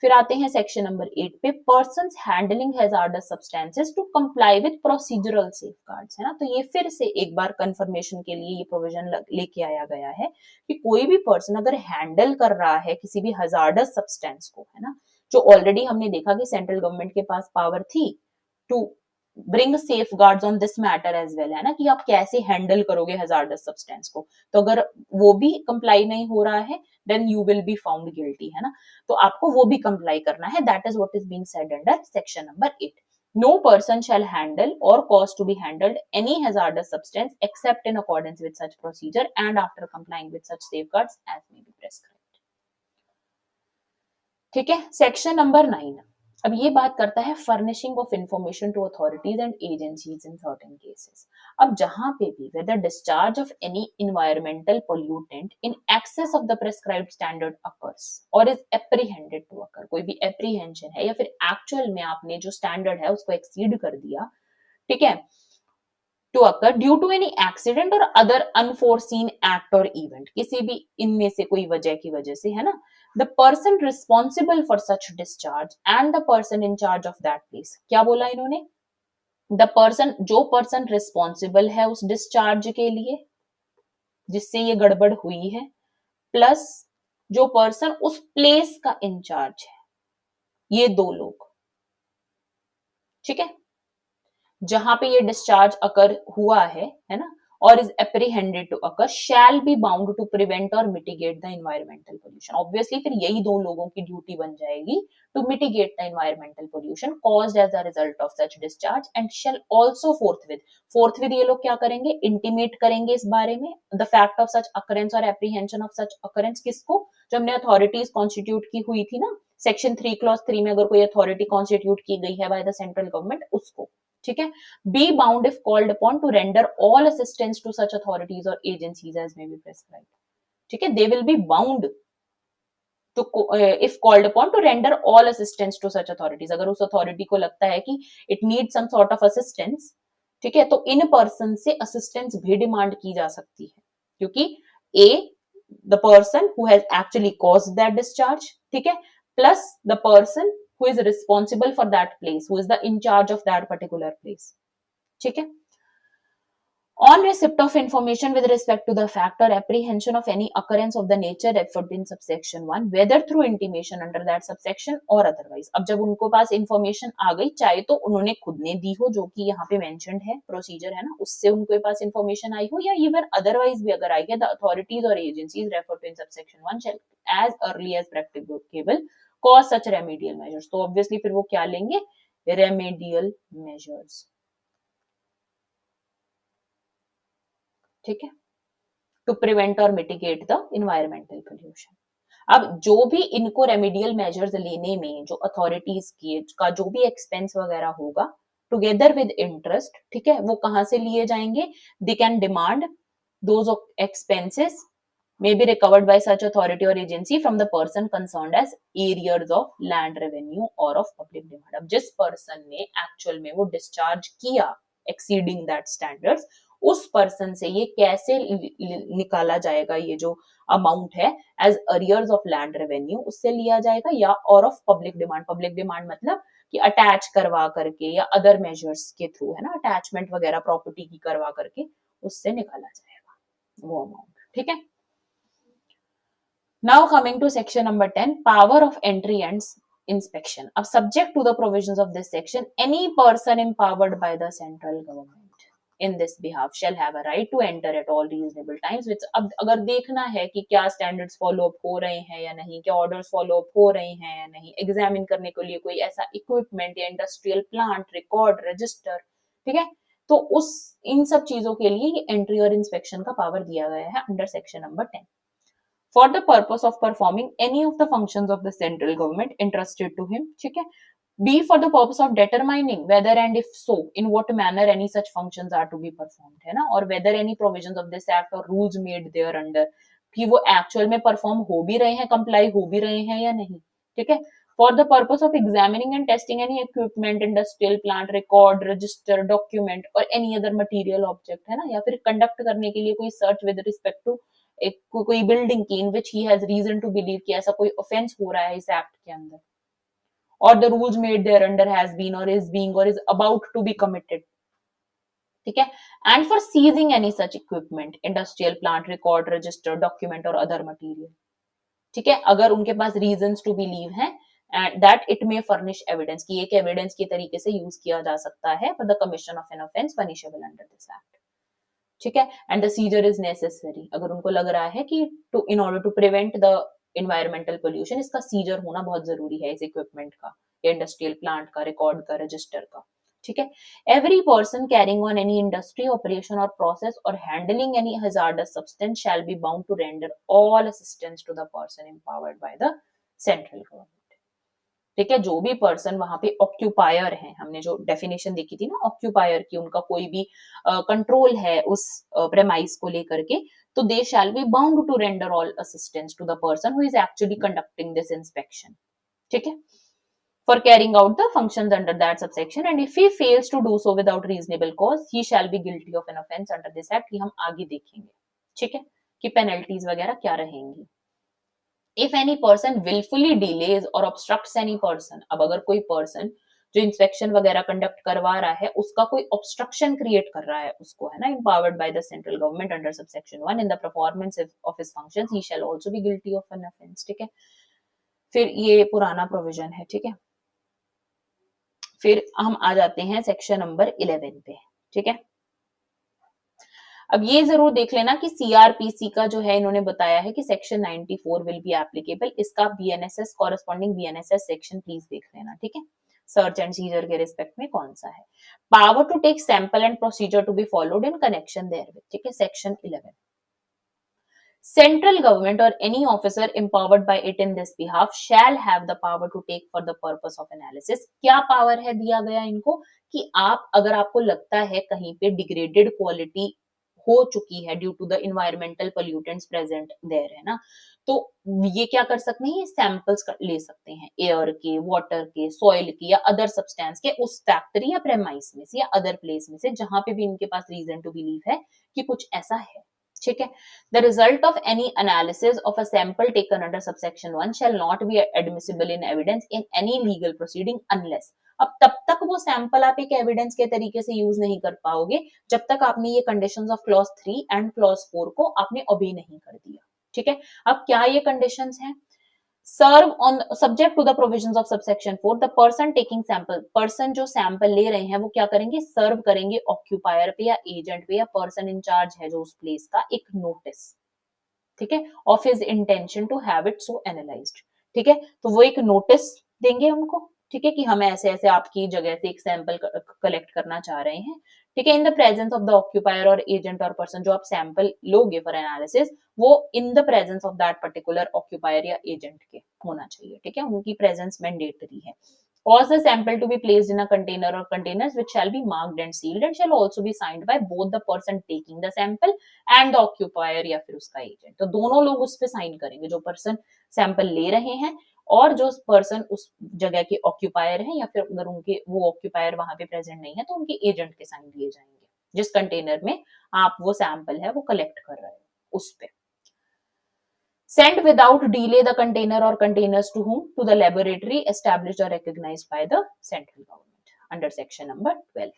फिर आते हैं सेक्शन नंबर 8 पे, persons handling hazardous substances to comply with procedural safeguards, है ना, तो ये फिर से एक बार कंफर्मेशन के लिए ये प्रोविजन लेके आया गया है कि कोई भी पर्सन अगर हैंडल कर रहा है किसी भी हैजार्डस सब्सटेंस को, है ना, जो ऑलरेडी हमने देखा कि सेंट्रल गवर्नमेंट के पास पावर थी to bring safeguards on this matter as well, है ना, कि आप कैसे हैंडल करोगे हैजार्डस सब्सटेंस को, तो अगर वो भी कंप्लाई नहीं हो रहा है, then you will be found guilty, है ना, तो आपको वो भी कंप्लाई करना है। That is what is being said under section number 8। No person shall handle or cause to be handled any hazardous substance except in accordance with such procedure and after complying with such safeguards as may be prescribed। ठीक है, section number 9, अब ये बात करता है furnishing of information to authorities and agencies in certain cases. अब जहां पे भी whether discharge of any environmental pollutant in excess of the prescribed standard occurs और इज एप्रीहेंडेड टू अकर, कोई भी एप्रीहेंशन है या फिर एक्चुअल में आपने जो स्टैंडर्ड है उसको एक्सीड कर दिया, ठीक है, to occur due to any accident or other unforeseen act or event, किसी भी इनमें से कोई वजह की वजह से, है ना, the person responsible for such discharge and the person in charge of that place, क्या बोला इन्होंने, the person, जो person responsible है उस discharge के लिए जिससे ये गड़बड़ हुई है, प्लस जो पर्सन उस प्लेस का इंचार्ज है, ये दो लोग, ठीक है, जहां पे ये डिस्चार्ज अकर हुआ है ना, और is apprehended to occur shall be bound to prevent और mitigate the environmental pollution. Obviously फिर यही दो लोगों की ड्यूटी बन जाएगी to mitigate the environmental pollution caused as a result of such discharge and shall also forthwith ये लोग क्या करेंगे, इंटीमेट करेंगे इस बारे में the fact of such occurrence और एप्रीहेंशन ऑफ सच अकरेंस, किसको, जो हमने अथॉरिटीज कॉन्स्टिट्यूट की हुई थी ना सेक्शन 3 क्लॉज 3 में, अगर कोई अथॉरिटी कॉन्स्टिट्यूट की गई है बाय द सेंट्रल गवर्नमेंट उसको, ठीक है, be bound if called upon to render all assistance to such authorities और agencies as may be prescribed, ठीक है, they will be bound to if called upon to render all assistance to such authorities, अगर उस authority को लगता है कि it need some sort of assistance, ठीक है, तो इन पर्सन से असिस्टेंस भी डिमांड की जा सकती है, क्योंकि a the person who has actually caused that discharge, ठीक है, plus the person who is responsible for that place, who is the in charge of that particular place, ठीक है। On receipt of information with respect to the fact or apprehension of any occurrence of the nature referred in subsection 1, whether through intimation under that subsection or otherwise, अब जब उनको पास information आ गई, चाहे तो उन्होंने खुद ने दी हो जो कि यहाँ पे mentioned है प्रोसीजर है ना, उससे उनके पास information आई हो, या even otherwise भी अगर आई है, the authorities or agencies referred to in subsection 1 shall as early as practicable cause such remedial measures, तो obviously फिर वो क्या लेंगे, remedial measures, ठीक है, टू प्रिवेंट और मिटिगेट द इन्वायरमेंटल पोल्यूशन। अब जो भी इनको रेमेडियल मेजर्स लेने में जो अथॉरिटीज की का जो भी एक्सपेंस वगैरह होगा टुगेदर विद इंटरेस्ट, ठीक है, वो कहां से लिए जाएंगे, they can demand those expenses may be recovered by such authority or agency from the person concerned as arrears of land revenue or of public demand। अब जिस पर्सन ने एक्चुअल में वो डिस्चार्ज किया एक्सीडिंग दैट स्टैंडर्ड्स, उस person से ये कैसे निकाला जाएगा, ये जो अमाउंट है as arrears of land revenue उससे लिया जाएगा, या और of public demand, public demand मतलब कि अटैच करवा करके या अदर मेजर्स के थ्रू, है ना, अटैचमेंट वगैरह प्रॉपर्टी की करवा करके उससे निकाला जाएगा वो अमाउंट, ठीक है। Now coming to section number 10, power of entry and inspection. अब subject to the provisions of this section, any person empowered by the central government in this behalf shall have a right to enter at all reasonable times, which अब अगर देखना है कि क्या standards follow up हो रहे हैं या नहीं, क्या orders follow up हो रहे हैं या नहीं, examine करने के लिए कोई ऐसा equipment या industrial plant, record, register, ठीक है, तो उस इन सब चीजों के लिए ये entry और inspection का power दिया गया है under section number 10 for the purpose of performing any of the functions of the central government entrusted to him, ठीक है, be for the purpose of determining whether and if so in what manner any such functions are to be performed, है ना, और whether any provisions of this act or rules made there under कि वो actual में perform हो भी रहे हैं, comply हो भी रहे हैं या नहीं, ठीक है, for the purpose of examining and testing any equipment, industrial plant, record, register, document or any other material object, है ना, या फिर conduct करने के लिए कोई search with respect to एक कोई बिल्डिंग की in which he has reason to believe कि ऐसा कोई ऑफेंस हो रहा है इस एक्ट के अंदर, और the rules made thereunder has been और इज बीइंग और is about to be committed, ठीक है, and for seizing any such equipment, industrial plant, record, register, document और अदर मटीरियल, ठीक है, अगर उनके पास रीजंस टू बिलीव हैं and that it may furnish evidence कि एक एविडेंस के तरीके से यूज किया जा सकता है for the commission of an offense punishable under this act, ठीक है, and the seizure is necessary, अगर उनको लग रहा है कि to in order to prevent the environmental pollution इसका सीजर होना बहुत जरूरी है इस इक्विपमेंट का, इंडस्ट्रियल प्लांट का, रिकॉर्ड का, रजिस्टर का, ठीक है, every person carrying on any industry operation और प्रोसेस और handling any hazardous substance shall be bound to render all assistance to the person empowered by the central government, ठीक है, जो भी पर्सन वहां पे ऑक्यूपायर है, हमने जो डेफिनेशन देखी थी ना ऑक्यूपायर की, उनका कोई भी कंट्रोल है उस प्रेमाइस को लेकर के, तो they shall be bound to render all assistance to the person who is actually conducting this inspection, ठीक है, for carrying out the functions under that subsection, and if he fails to do so without reasonable cause, he shall be guilty of an offence under this act. ये हम आगे देखेंगे, ठीक है, कि penalties वगैरह क्या रहेंगी. If any person willfully delays or obstructs any person, अब अगर कोई पर्सन जो इंस्पेक्शन वगैरह कंडक्ट करवा रहा है उसका कोई ऑब्स्ट्रक्शन क्रिएट कर रहा है उसको, है ना, empowered by the central government under subsection 1 in the performance of his functions, he shall also be guilty of an offence, ठीक है. फिर ये पुराना प्रोविजन है, ठीक है. फिर हम आ जाते हैं सेक्शन नंबर 11 पे, ठीक है. अब ये जरूर देख लेना कि सीआरपीसी का जो है इन्होंने बताया है कि सेक्शन 94 विल बी एप्लीकेबल, इसका BNSS corresponding BNSS section please देख लेना, ठीक है, सर्च एंड सीजर के रिस्पेक्ट में कौन सा है. Power to take sample and procedure to be followed in connection therewith, ठीक है, section 11. Central government or any officer empowered by it in this behalf shall have the power to take for the purpose of analysis. क्या power है दिया गया इनको कि आप अगर आपको लगता है कहीं पे डिग्रेडेड क्वालिटी हो चुकी है due to the environmental pollutants present there, है ना, तो ये क्या कर सकते हैं, ये सैंपल्स ले सकते हैं एयर के, वाटर के, सॉइल के या अदर सब्सटेंस के उस फैक्ट्री या प्रेमाइस में से या अदर प्लेस में से जहां पे भी इनके पास रीजन टू बिलीव है कि कुछ ऐसा है, ठीक है. The result of any analysis of a sample taken under subsection 1 shall not be admissible in evidence in any legal proceeding unless, अब तब तक वो सैंपल आप एक एविडेंस के तरीके से यूज नहीं कर पाओगे जब तक आपने ये conditions of clause 3 and clause 4 को आपने ओबे नहीं कर दिया, ठीक है. अब क्या ये कंडीशंस हैं, serve on subject to the provisions of subsection 4, the person taking sample, person जो सैंपल ले रहे हैं वो क्या करेंगे, सर्व करेंगे ऑक्यूपायर पे या एजेंट पे या पर्सन इंचार्ज है जो उस प्लेस का एक नोटिस, ठीक है, of his intention to have it so analysed, ठीक है. तो वो एक नोटिस देंगे उनको, ठीक है, कि हम ऐसे ऐसे आपकी जगह से एक सैंपल कलेक्ट करना चाह रहे हैं, ठीक है, in the presence of the occupier और एजेंट और पर्सन, जो आप सैंपल लोगे फॉर एनालिसिस वो in the presence of that particular occupier या एजेंट के होना चाहिए, ठीक है, उनकी प्रेजेंस मैंडेटरी है. Cause the sample to be placed in a container or containers which shall be marked and sealed and shall also be signed by both the person taking the sample and the occupier या फिर उसका agent. तो दोनों लोग उस पे sign करेंगे, जो पर्सन सैंपल ले रहे हैं और जो पर्सन उस जगह के ऑक्यूपायर है, या फिर अगर उनके वो ऑक्यूपायर वहां पे प्रेजेंट नहीं है तो उनके एजेंट के साइन लिए जाएंगे जिस कंटेनर में आप वो सैंपल है वो कलेक्ट कर रहे हो उस पे. Send without delay the container or containers to whom? To the laboratory established or recognized by the central government under section number 12.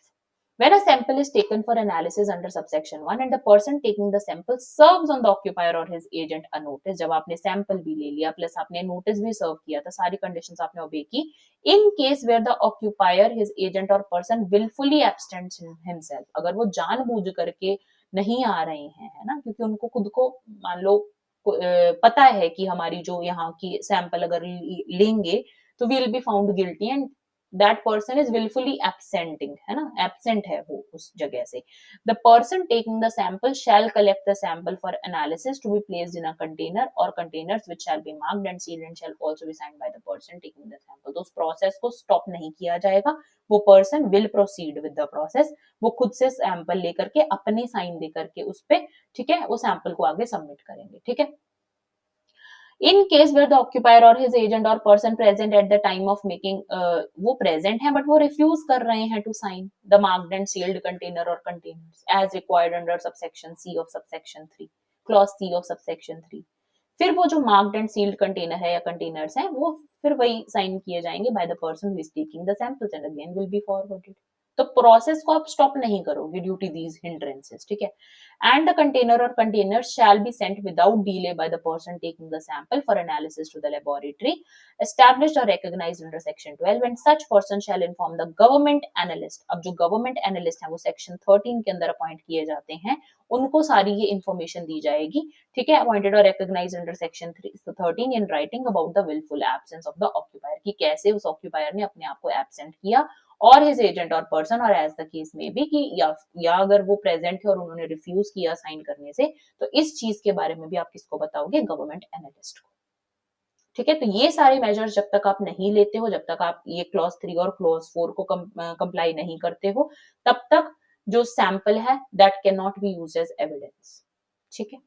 When a sample is taken for analysis under subsection 1 and the person taking the sample serves on the occupier or his agent a notice, जब आपने sample भी ले लिया plus आपने notice भी serve किया था, सारी conditions आपने obey की, in case where the occupier, his agent or person willfully absents himself, अगर वो जानबूझ करके नहीं आ रहे हैं, है ना, क्योंकि उनको खुद को मान लो पता है कि हमारी जो यहाँ की सैंपल अगर लेंगे तो will be found guilty and that person is wilfully absenting, है ना, एब्सेंट है वो उस जगह से. The person taking the sample shall collect the sample for analysis to be placed in a container or containers which shall be marked and sealed and shall also be signed by the person taking the sample. तो उस process को stop नहीं किया जाएगा, वो person will proceed with the process, वो खुद से सैंपल लेकर के अपने साइन दे करके उस पे, ठीक है, वो सैंपल को आगे सबमिट करेंगे, ठीक है. In case where the occupier or his agent or person present at the time of making, वो present है but वो refuse कर रहे हैं to sign the marked and sealed container or containers as required under subsection C of subsection 3, clause C of subsection 3. फिर वो जो marked and sealed container है या containers हैं वो फिर वही sign किए जाएंगे by the person who is taking the samples and again will be forwarded. तो प्रोसेस को आप स्टॉप नहीं करोगे ड्यू टू दीज हिंड्रेंसेस, ठीक है. And the container or containers shall be sent without delay by the person taking the sample for analysis to the laboratory established or recognised under section 12 and such person shall inform the government analyst. अब जो government analyst है वो section 13 के अंदर appoint किए जाते हैं, उनको सारी ये इन्फॉर्मेशन दी जाएगी, ठीक है, अपॉइंटेड और recognised under section 13 in writing about the wilful absence of the occupier, कि कैसे उस ऑक्यूपायर ने अपने आप को एब्सेंट किया और हिज एजेंट और पर्सन और एज द केस में भी कि या अगर वो प्रेजेंट है और उन्होंने रिफ्यूज किया साइन करने से, तो इस चीज के बारे में भी आप किसको बताओगे, गवर्नमेंट एनालिस्ट को. ठीक है, तो ये सारे मेजर्स जब तक आप नहीं लेते हो, जब तक आप ये क्लॉज 3 और क्लॉज 4 को कंप्लाई नहीं करते हो, तब तक जो सैंपल है that can not be used as evidence. ठीक है,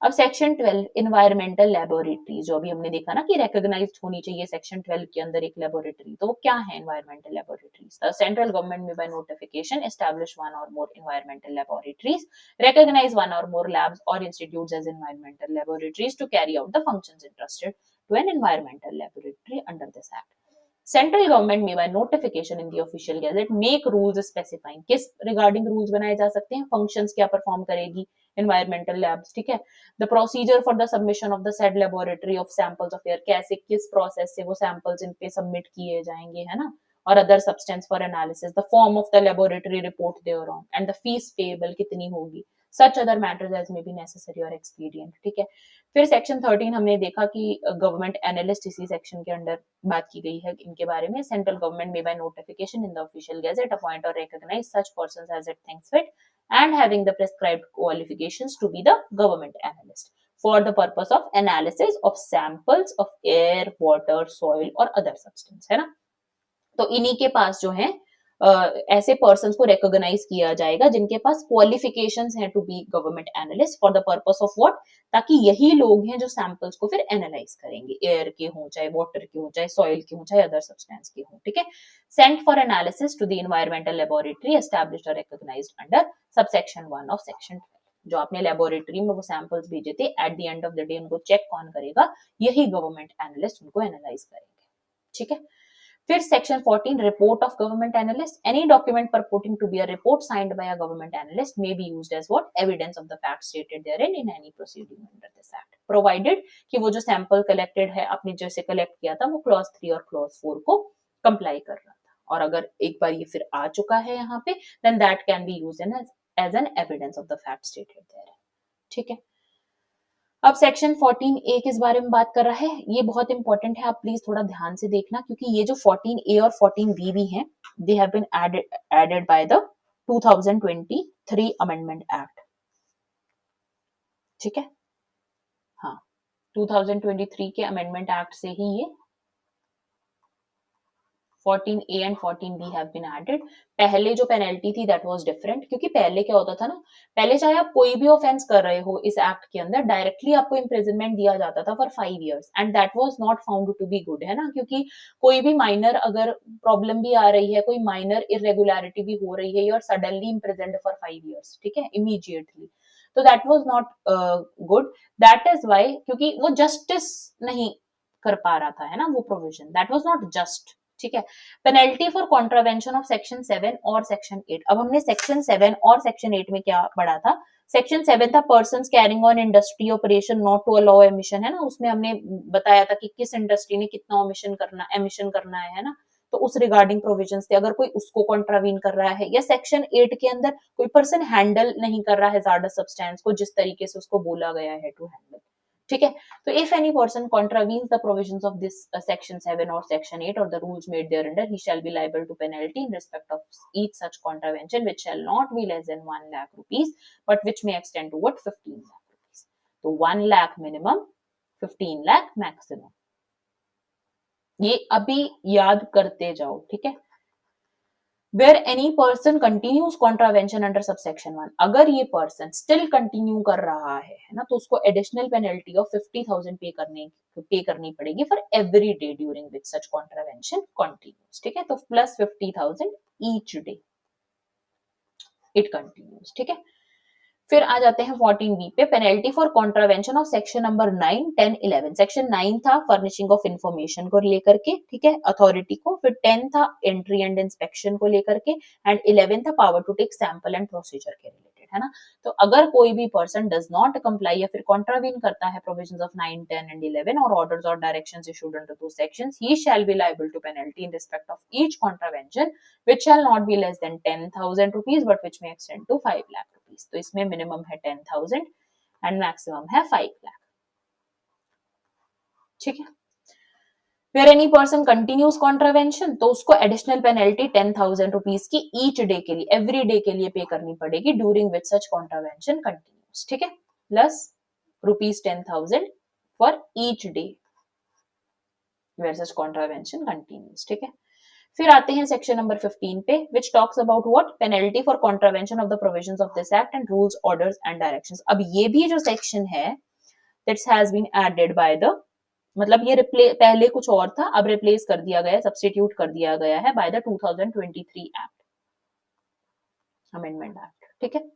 अब सेक्शन 12 इन्वायरमेंटल लेबोरेटरी, जो अभी हमने देखा ना कि रिकॉग्नाइज्ड होनी चाहिए सेक्शन 12 के अंदर एक लेबोरेटरी, तो वो क्या है environmental laboratories? The central government में by notification establish one or more environmental laboratories, recognize one or more labs or institutes as environmental laboratories to carry out the functions entrusted to an environmental laboratory under this act. Central government में by notification in the official gazette make rules specifying, किस regarding rules बनाए जा सकते हैं, functions क्या perform करेगी environmental labs, ठीक है, the procedure for the submission of the said laboratory of samples of air, कैसे किस प्रोसेस से वो सैंपल्स इन पे सबमिट किए जाएंगे, है ना, और other substance for analysis, the form of the laboratory report thereon and the fees payable कितनी होगी, such other matters as may be necessary और एक्सपीडिएंट। ठीक है, फिर सेक्शन 13 हमने देखा कि गवर्नमेंट एनालिस्ट इसी सेक्शन के अंडर बात की गई है इनके बारे में। सेंट्रल गवर्नमेंट में by notification in the official gazette appoint or recognise such persons as it thinks fit and having the prescribed qualifications to be the government analyst for the purpose of analysis of samples of air, water, soil और other substance, है ना। तो इन्हीं के पास जो है ऐसे person को रिकॉग्नाइज किया जाएगा जिनके पास क्वालिफिकेशंस हैं to be government analyst for the purpose of what, ताकि यही लोग हैं जो सैंपल्स को फिर एनालाइज करेंगे, एयर के हों, चाहे वाटर के हों, चाहे सॉइल के हों, चाहे अदर सब्सटेंस के हों। ठीक है, sent for analysis to the environmental laboratory established or recognised under subsection 1 of section 12। जो आपने लेबोरेटरी में वो सैंपल्स भेजे थे, at the end of the day उनको चेक कौन करेगा, यही गवर्नमेंट एनालिस्ट उनको एनालाइज करेंगे। ठीक है, फिर section 14 report of government analyst, any document purporting to be a report signed by a government analyst may be used as what evidence of the facts stated therein in any proceeding under this act, provided कि वो जो sample collected है आपने जैसे collect किया था वो clause 3 और क्लॉज 4 को कंप्लाई कर रहा था, और अगर एक बार ये फिर आ चुका है यहाँ पे, then that can be used as an evidence of the facts stated therein। ठीक है, अब सेक्शन 14A किस बारे में बात कर रहा है, ये बहुत इंपॉर्टेंट है, आप प्लीज थोड़ा ध्यान से देखना, क्योंकि ये जो 14A और 14B भी हैं, they have been added by the 2023 amendment act. ठीक है, हाँ, 2023 के अमेंडमेंट एक्ट से ही ये 14A and 14B have been added। पहले जो पेनल्टी थी दैट वाज डिफरेंट, क्योंकि पहले क्या होता था ना, पहले चाहे आप कोई भी ऑफेंस कर रहे हो इस एक्ट के अंदर, डायरेक्टली आपको इम्प्रिजनमेंट दिया जाता था for 5 years and that was not found to be good, है ना, क्योंकि कोई भी माइनर अगर प्रॉब्लम भी आ रही है, कोई माइनर इरेगुलरिटी भी हो रही है, you are suddenly imprisoned for 5 years, ठीक है, इमीडिएटली, तो that was not good. That is why, क्योंकि वो जस्टिस नहीं कर पा रहा था, है ना, वो provision that was not just. ठीक है, penalty for contravention of section 7 और सेक्शन 8। अब हमने सेक्शन 7 और सेक्शन 8 में क्या पढ़ा था, सेक्शन 7 था person carrying on industry operation not to allow emission, है ना, उसमें हमने बताया था कि किस इंडस्ट्री ने कितना एमिशन करना है ना, तो उस रिगार्डिंग प्रोविजंस थे, अगर कोई उसको कॉन्ट्रावीन कर रहा है, या सेक्शन 8 के अंदर कोई पर्सन हैंडल नहीं कर रहा है हैजार्डस सब्सटेंस को जिस तरीके से उसको बोला गया है टू हैंडल। ठीक है, तो if any person contravenes the provisions of this section 7 or section 8 or the rules made thereunder, he shall be liable to penalty in respect of each such contravention, which shall not be less than 1 lakh rupees, but which may extend to what 15 lakh rupees। तो 1 lakh minimum, 15 lakh maximum, ये अभी याद करते जाओ। ठीक है, where any person continues contravention under subsection 1, अगर ये पर्सन स्टिल कंटिन्यू कर रहा है ना, तो उसको एडिशनल पेनल्टी ऑफ 50,000 पे करनी पड़ेगी for every day during which such contravention continues. ठीक है, तो plus 50,000 each day it continues. ठीक है, फिर आ जाते हैं 14B पे, penalty for contravention of section number 9, 10, 11। Section 9 था फर्निशिंग ऑफ इंफॉर्मेशन को लेकर के, ठीक है, अथॉरिटी को, फिर 10 था एंट्री एंड इंस्पेक्शन को लेकर के, एंड 11 था power to take sample and procedure के रिलेटेड, है ना। तो अगर कोई भी पर्सन डज नॉट कंप्लाई या फिर कॉन्ट्रावीन करता है प्रोविजंस ऑफ 9, 10 एंड 11 और ऑर्डर्स और directions issued under those sections, he shall be liable to penalty in respect of each contravention which shall not be less than 10,000 rupees but which may extend to 5 lakh rupees। तो इसमें minimum है 10,000 and maximum है 5 लाख। ठीक है, where any person continues contravention, तो उसको additional penalty 10,000 rupees की each day के लिए, एवरी डे के लिए पे करनी पड़ेगी during which such contravention continuous. ठीक है, plus rupees 10,000 for each day versus contravention continues, ठीक है। फिर आते हैं सेक्शन नंबर 15 पे, which talks about what penalty for contravention of the provisions of this act and rules, orders and directions। अब ये भी जो सेक्शन है that has been added by the, मतलब ये पहले कुछ और था, अब रिप्लेस कर दिया गया, सब्सटीट्यूट कर दिया गया है by the 2023 act, amendment act, ठीक है।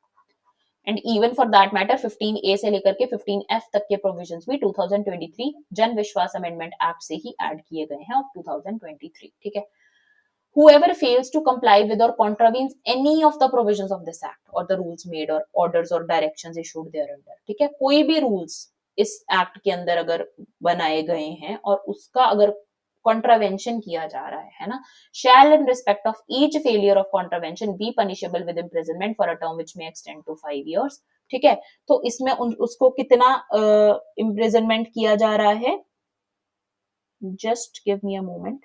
And even for that matter 15A से लेकर के 15F तक के प्रोविजंस भी 2023 जन विश्वास अमेंडमेंट एक्ट से ही ऐड किए गए हैं ऑफ 2023, ठीक है। Whoever fails to comply with or contravenes any of the provisions of this act or the rules made or orders or directions issued thereunder, ठीक है, कोई भी रूल्स इस एक्ट के अंदर अगर बनाए गए हैं और उसका अगर कॉन्ट्रावेंशन किया जा रहा है ना, shall in respect of each failure of contravention be punishable with imprisonment for a term which may extend to 5 years, ठीक है। तो इसमें उसको कितना इम्प्रिजनमेंट किया जा रहा है, just give me a moment,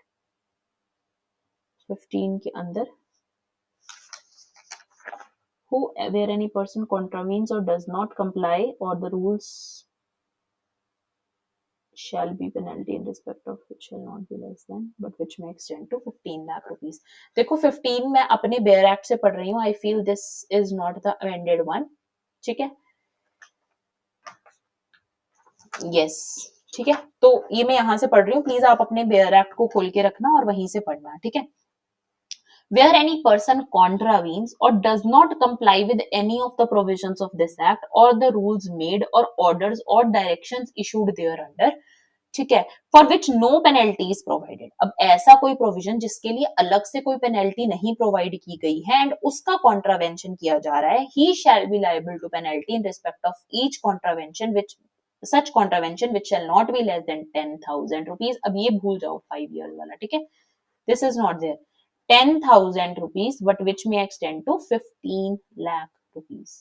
15 के अंदर who where any person contravenes or does not comply or the rules shall be penalty in respect of which shall not be less than but which may extend to 15 lakh rupees। देखो 15 मैं अपने bare act से पढ़ रही हूँ, I feel this is not the amended one, ठीक है, yes, ठीक है। तो ये मैं यहां से पढ़ रही हूँ, प्लीज आप अपने बेयर एक्ट को खोल के रखना और वहीं से पढ़ना, ठीक है। Where any person contravenes or does not comply with any of the provisions of this act or the rules made or orders or directions issued thereunder, ठीक है, for which no penalty is provided। अब ऐसा कोई provision जिसके लिए अलग से कोई पेनल्टी नहीं प्रोवाइड की गई है एंड उसका कॉन्ट्रावेंशन किया जा रहा है, he shall be liable to penalty in respect of each contravention which such contravention which shall not be less than 10,000 rupees। अब ये भूल जाओ 5 years वाला, ठीक है, this is not there, 10,000 rupees but which may extend to 15 lakh rupees,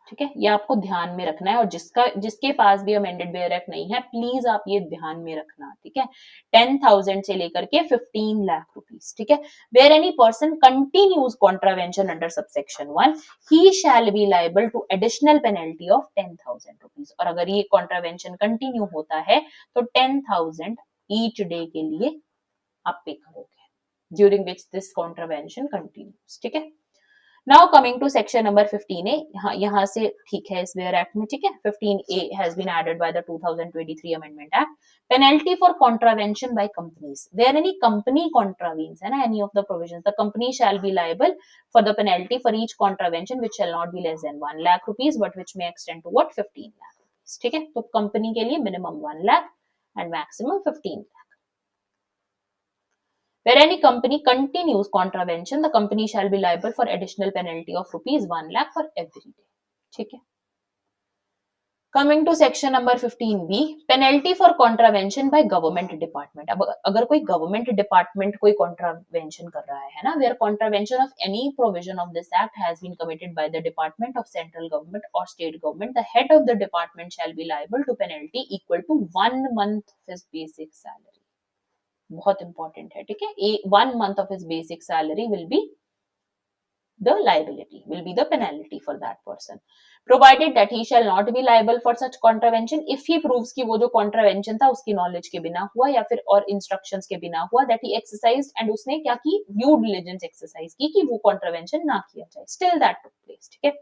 ठीक है। ये आपको ध्यान में रखना है और जिसके पास भी अमेंडेड बेयर एक्ट नहीं है प्लीज आप ये ध्यान में रखना, ठीक है। 10,000 से लेकर के 15 लाख रुपीस, ठीक है। Where any person continues contravention under subsection 1 he shall be liable to additional penalty of 10,000 rupees. और अगर ये कॉन्ट्रावेंशन कंटिन्यू होता है तो 10,000 ईच डे के लिए आप पे करोगे during which this contravention continues, ठीक है। Now coming to section number 15A, यहाँ से ठीक है इस वेयर एक्ट में, ठीक है। 15A has been added by the 2023 amendment act, penalty for contravention by companies, where any company contravenes है ना any of the provisions, the company shall be liable for the penalty for each contravention which shall not be less than 1 lakh rupees but which may extend to what 15 lakh rupees, ठीक है। तो company के लिए minimum 1 lakh and maximum 15 lakh। Where any company continues contravention, the company shall be liable for additional penalty of rupees 1 lakh for every day, ठीक है। Coming to section number 15B, penalty for contravention by government department। अब अगर कोई government department कोई contravention कर रहा है ना, where contravention of any provision of this act has been committed by the department of central government or state government, the head of the department shall be liable to penalty equal to 1 month of his basic salary। बहुत important है, ठीक है। 1 month of his basic salary will be the liability, will be the penalty for that person, provided that he shall not be liable for such contravention if he proves कि वो जो contravention था उसकी knowledge के बिना हुआ या फिर और instructions के बिना हुआ, that he exercised and उसने क्या की due diligence exercise की कि वो contravention ना किया जाए, still that took place, ठीक है।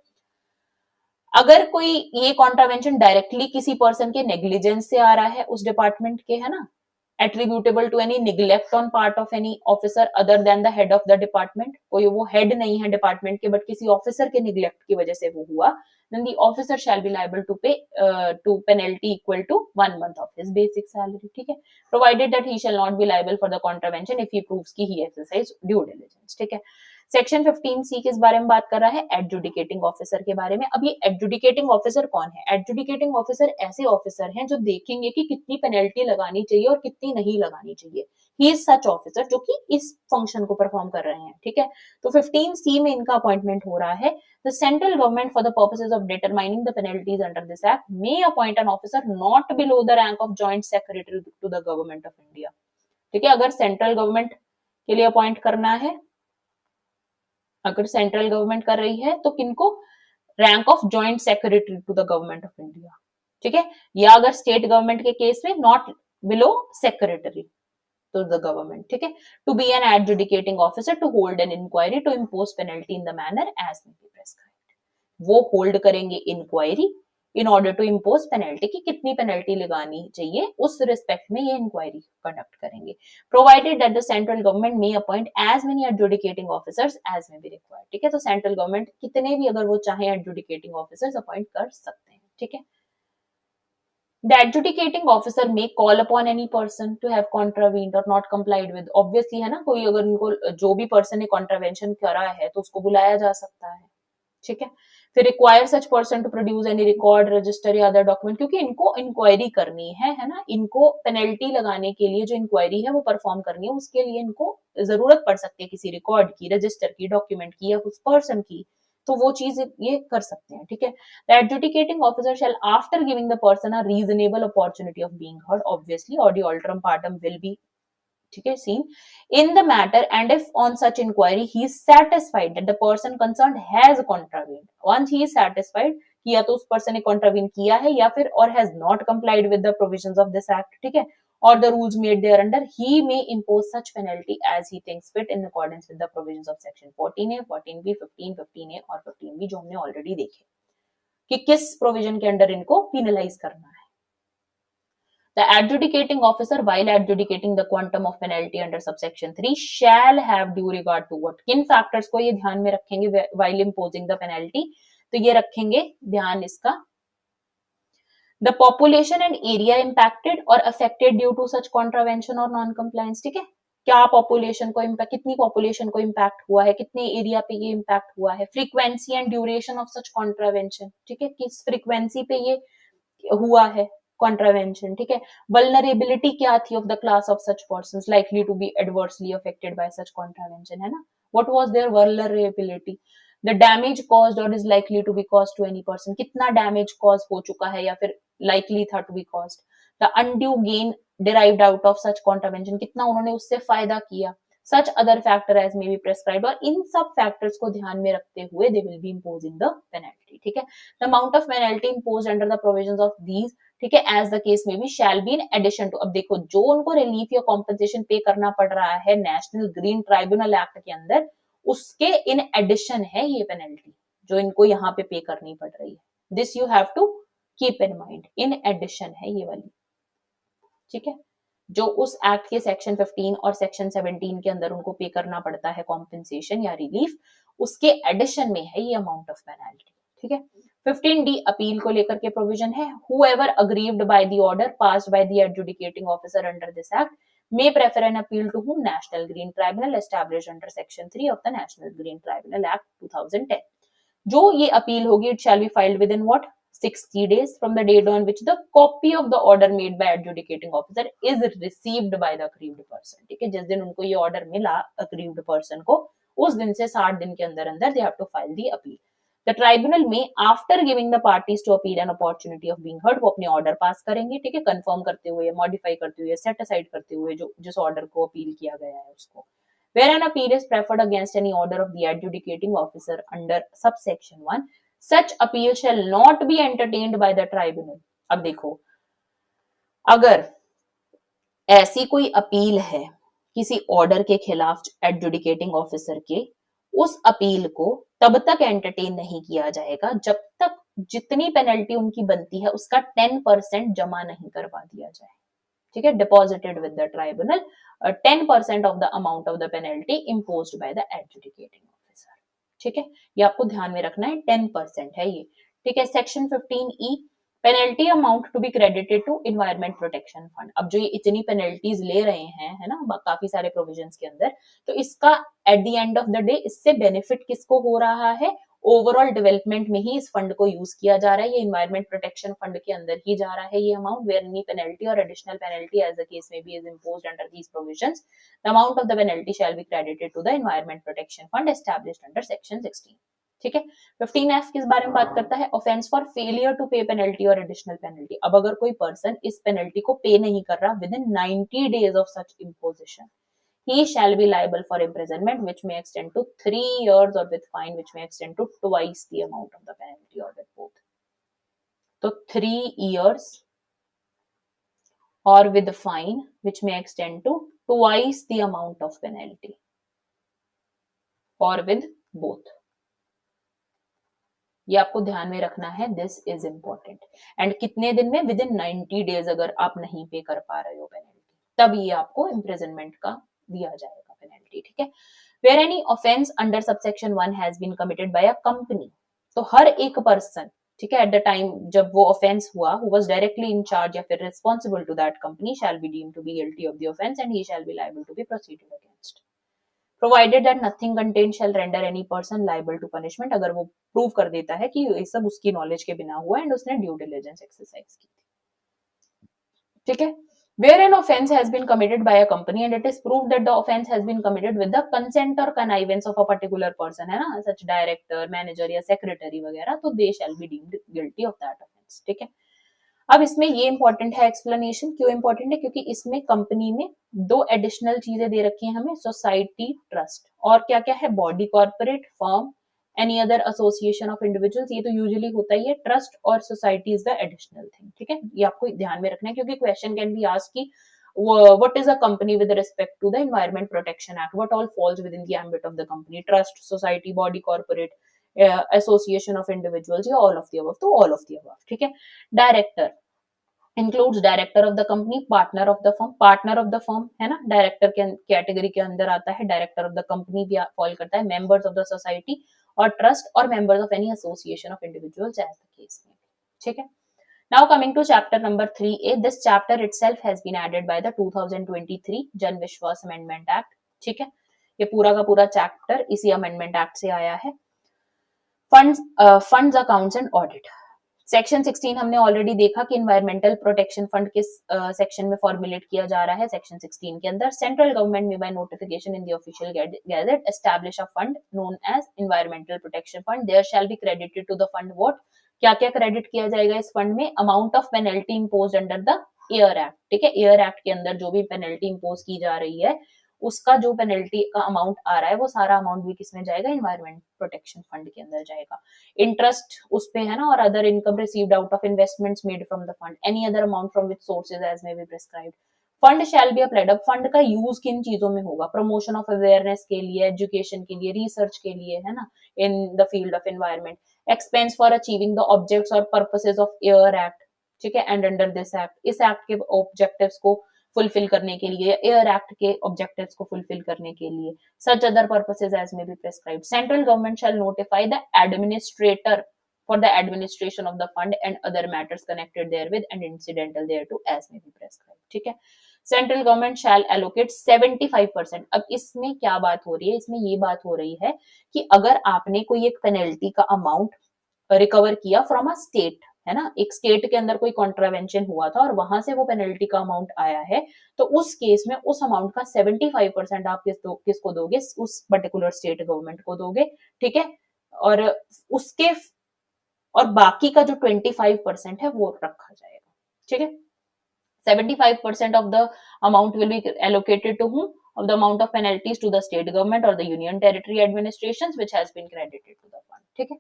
अगर कोई ये contravention directly किसी person के negligence से आ रहा है उस department के, है ना, attributable to any neglect on part of any officer other than the head of the department, कोई वो head नहीं है department के but किसी officer के neglect की वजह से वो हुआ, then the officer shall be liable to pay to penalty equal to 1 month of his basic salary, ठीक है, provided that he shall not be liable for the contravention if he proves कि he exercised due diligence, ठीक है। Section 15C किस बारे में बात कर रहा है, एडजुडिकेटिंग ऑफिसर के बारे में। अब ये एडजुडिकेटिंग ऑफिसर कौन है, एडजुडिकेटिंग ऑफिसर ऐसे ऑफिसर हैं जो देखेंगे कि कितनी पेनल्टी लगानी चाहिए और कितनी नहीं लगानी चाहिए, ही इज सच ऑफिसर जो कि इस फंक्शन को परफॉर्म कर रहे हैं, ठीक है। तो 15C में इनका अपॉइंटमेंट हो रहा है, the central government for the purposes of determining the penalties under this act may appoint an officer not below the rank of joint secretary to the government of India, ठीक है। अगर central government के लिए appoint करना है, अगर central government कर रही है तो किनको, rank of joint secretary to the government of India, ठीक है, या अगर स्टेट गवर्नमेंट के केस में not below secretary to the government, ठीक है, to be an adjudicating officer to hold an inquiry to impose penalty in the manner as may be prescribed. वो hold करेंगे inquiry in order to impose penalty, कि कितनी penalty लगानी चाहिए, उस respect में ये इंक्वायरी कंडक्ट करेंगे, provided that the central government may appoint as many adjudicating officers as may be required, ठीक है, तो सेंट्रल गवर्नमेंट कितने भी अगर वो चाहे एडजुडिकेटिंग ऑफिसर्स अपॉइंट कर सकते हैं, ठीक है। The adjudicating officer may call upon any person to have contravened or not complied with. Obviously है ना, कोई अगर उनको जो भी पर्सन ने कॉन्ट्रावेंशन करा है तो उसको बुलाया जा सकता है, ठीक है। फिर require such person to produce any record, register या अदर डॉक्यूमेंट, क्योंकि इनको इंक्वायरी करनी है ना, इनको पेनल्टी लगाने के लिए जो इंक्वायरी है वो परफॉर्म करनी है, उसके लिए इनको जरूरत पड़ सकती है किसी रिकॉर्ड की, रजिस्टर की, डॉक्यूमेंट की या उस पर्सन की, तो वो चीज ये कर सकते हैं, ठीक है। The adjudicating officer shall after giving the person a reasonable opportunity of being heard, obviously audi alteram partem will be, ठीक है, seen in the matter, and if on such inquiry he is satisfied that the person concerned has contravened, once he is satisfied कि या तो उस person ने contravene किया है या फिर और has not complied with the provisions of this act, ठीक है, or the rules made thereunder, he may impose such penalty as he thinks fit in accordance with the provisions of section 14A, 14B, 15, 15A और 15B, जो हमने already देखे कि किस provision के under इनको पिनलाइज करना है। The adjudicating officer, while adjudicating the quantum of penalty under subsection 3, shall have due regard to what? किन factors को ये ध्यान में रखेंगे while imposing the penalty? तो ये रखेंगे ध्यान इसका, the population and area impacted or affected due to such contravention or non-compliance, ठीक है, क्या पॉपुलेशन को इम्पैक्ट, कितनी पॉपुलेशन को इम्पैक्ट हुआ है, कितने एरिया पे ये इम्पैक्ट हुआ है, frequency and duration of such contravention, ठीक है, किस फ्रीक्वेंसी पे ये हुआ है contravention, ठीक है, vulnerability क्या थी of the class of such persons likely to be adversely affected by such contravention, है ना, what was their vulnerability, the damage caused or is likely to be caused to any person, कितना damage cause हो चुका है या फिर likely था to be caused, the undue gain derived out of such contravention, कितना उन्होंने उससे फायदा किया, such other factor as may be prescribed, और इन सब factors को ध्यान में रखते हुए they will be imposing the penalty, ठीक है, the amount of penalty imposed under the provisions of these, ठीक है, एज द केस में भी shall be in addition to, अब देखो जो उनको रिलीफ या कॉम्पनसेशन पे करना पड़ रहा है नेशनल ग्रीन ट्राइब्यूनल एक्ट के अंदर, उसके इन एडिशन है ये पेनल्टी जो इनको यहाँ पे करनी पड़ रही है, this you have to keep in mind, in addition है ये वाली, ठीक है, जो उस एक्ट के सेक्शन 15 और सेक्शन 17 के अंदर उनको पे करना पड़ता है कॉम्पनसेशन या रिलीफ, उसके एडिशन में है ये अमाउंट ऑफ पेनल्टी, ठीक है। 15D अपील को लेकर के प्रोविजन है, whoever aggrieved by the order passed by the adjudicating officer under this act may prefer an appeal to whom National Green Tribunal established under section 3 of the National Green Tribunal Act 2010, जो ये appeal होगी it shall be filed within what 60 days from the date on which the copy of the order made by adjudicating officer is received by the aggrieved person, ठीक है, जिस दिन उनको ये order मिला aggrieved person को, उस दिन से 60 दिन के अंदर अंदर they have to file the appeal. The tribunal में after giving the parties to appeal an opportunity of being heard, वो अपने ऑर्डर पास करेंगे, ठीक है, कंफर्म करते हुए, मॉडिफाई करते हुए, सेट असाइड करते हुए जो जिस ऑर्डर को अपील किया गया है उसको, where an appeal is preferred against any order of the adjudicating officer under subsection 1, such appeal shall not be entertained by the tribunal. अब देखो, अगर ऐसी कोई अपील है किसी ऑर्डर के खिलाफ एडजुडिकेटिंग ऑफिसर के, उस अपील को तब तक एंटरटेन नहीं किया जाएगा जब तक जितनी पेनल्टी उनकी बनती है उसका 10% जमा नहीं करवा दिया जाए, ठीक है, deposited with the tribunal 10% of the amount of the penalty imposed bye the adjudicating officer, ठीक है, ये आपको ध्यान में रखना है, 10% है ये, ठीक है। Section 15E, penalty amount to be credited to environment protection fund, अब जो ये इतनी पेनल्टीज ले रहे हैं, है ना, काफी सारे प्रोविजंस के अंदर, तो इसका eight the end of the day इससे बेनिफिट किसको हो रहा है, ओवरऑल डेवलपमेंट में ही इस फंड को यूज किया जा रहा है, ये इन्वायरमेंट प्रोटेक्शन फंड के अंदर ही जा रहा है ये amount, where any penalty or additional penalty as the case may be is imposed under these provisions, the amount of the penalty shall be credited to the environment protection fund established under section 16, ठीक है। 15F किस बारे में बात करता है, offence for failure to पे penalty or additional penalty, अब अगर कोई पर्सन इस पेनल्टी को पे नहीं कर रहा with in 90 days of such imposition, he shall be liable for imprisonment which may extend to 3 years or with fine which may extend to twice the amount of the penalty ordered both, तो 3 years or with fine which may extend to twice the amount of penalty or with both. ये आपको ध्यान में रखना है, this is important. And कितने दिन में? विद इन 90 डेज अगर आप नहीं पे कर पा रहे हो पेनल्टी, तब ये आपको इम्प्रिजनमेंट का दिया जाएगा पेनल्टी, ठीक है। Where any offence under subsection 1 has been committed by a company, तो हर एक पर्सन, ठीक है, एट द टाइम जब वो ऑफेंस हुआ, who was directly in charge या फिर responsible to that company, shall be deemed to be guilty of the offence and he shall be liable to be proceeded against, provided that nothing contain shall render any person liable to punishment, अगर वो prove कर देता है कि ये सब उसकी knowledge के बिना हुआ एंड उसने ड्यू डिलिजेंस एक्सरसाइज की थी, ठीक है। Where an offense has been committed by a company and it is proved that the offense has been committed with the consent or connivance of a particular person, है ना, such director, manager या secretary वगैरह, तो they shall be deemed guilty of that offense, ठीक है। अब इसमें ये इंपॉर्टेंट है एक्सप्लेनेशन, क्यों इंपॉर्टेंट है? क्योंकि इसमें कंपनी में दो एडिशनल चीजें दे रखी हैं हमें, सोसाइटी, ट्रस्ट, और क्या क्या है? Body, corporate, firm, any other association of individuals, ये तो यूजुअली होता ही है, ट्रस्ट और society is the additional thing, ठीक है। ये आपको ध्यान में रखना है, क्योंकि क्वेश्चन कैन बी आस्क्ड कि what is a company with respect to the Environment Protection Act, what all falls within the ambit of the company, trust, society, body, corporate, association of individuals, या all of the above, तो all of the above, ठीक है। Director includes director of the company, partner of the firm, partner of the firm है ना, director के category के अंदर आता है, डायरेक्टर ऑफ द कंपनी भी फॉल करता है, मेंबर्स ऑफ द सोसाइटी और ट्रस्ट, और members of any association of individuals as the case में, ठीक है। Now coming to chapter number 3A, this chapter itself has been added by the 2023 जन विश्वास अमेंडमेंट एक्ट, ठीक है। ये पूरा का पूरा चैप्टर इसी अमेंडमेंट एक्ट से आया है। Funds accounts and audit, section 16 हमने ऑलरेडी देखा कि इन्वायरमेंटल प्रोटेक्शन फंड किस सेक्शन में फॉर्मुलेट किया जा रहा है, सेक्शन 16 के अंदर, सेंट्रल गवर्नमेंट में by notification in the official gazette establish a fund known as environmental protection fund, there shall be credited to the fund what, क्या क्या क्रेडिट किया जाएगा इस फंड में? Amount of penalty imposed under the air act, ठीक है। Air act के अंदर जो भी पेनल्टी इम्पोज की जा रही है, उसका जो पेनल्टी का अमाउंट आ रहा है, वो सारा अमाउंट भी किसमें जाएगा? इन्वायरमेंट प्रोटेक्शन फंड के अंदर जाएगा। इंटरेस्ट उस पे है ना, और other income received out of investments made from the fund, any other amount from which sources as may be prescribed. Fund shall be applied, अब फंड का यूज किन चीजों में होगा? प्रमोशन ऑफ अवेयरनेस के लिए, एजुकेशन के लिए, रिसर्च के लिए, है ना, in the field of environment, expense for achieving the objects और पर्पसेस ऑफ एयर एक्ट, ठीक है। एंड अंडर दिस एक्ट, इस एक्ट के ऑब्जेक्टिव्स को फुलफिल करने के लिए, एयर एक्ट के ऑब्जेक्टिव्स को फुलफिल करने के लिए, such other purposes as may be prescribed. Central government shall notify the administrator for the administration of the fund and other matters connected therewith and incidental thereto as may be prescribed, ठीक है। Central government शैल allocate 75%। अब इसमें क्या बात हो रही है? इसमें ये बात हो रही है कि अगर आपने कोई एक पेनल्टी का अमाउंट रिकवर किया फ्रॉम अ स्टेट, है ना, एक स्टेट के अंदर कोई कॉन्ट्रावेंशन हुआ था और वहां से वो पेनल्टी का अमाउंट आया है, तो उस केस में उस अमाउंट का 75% आप किसको दोगे? उस पर्टिकुलर स्टेट गवर्नमेंट को दोगे, ठीक है। और उसके और बाकी का जो 25% है वो रखा जाएगा, ठीक है। 75% of the amount will be allocated to whom? Of the amount of penalties to the state government or the union territory administrations which has been credited to the fund, ठीक है।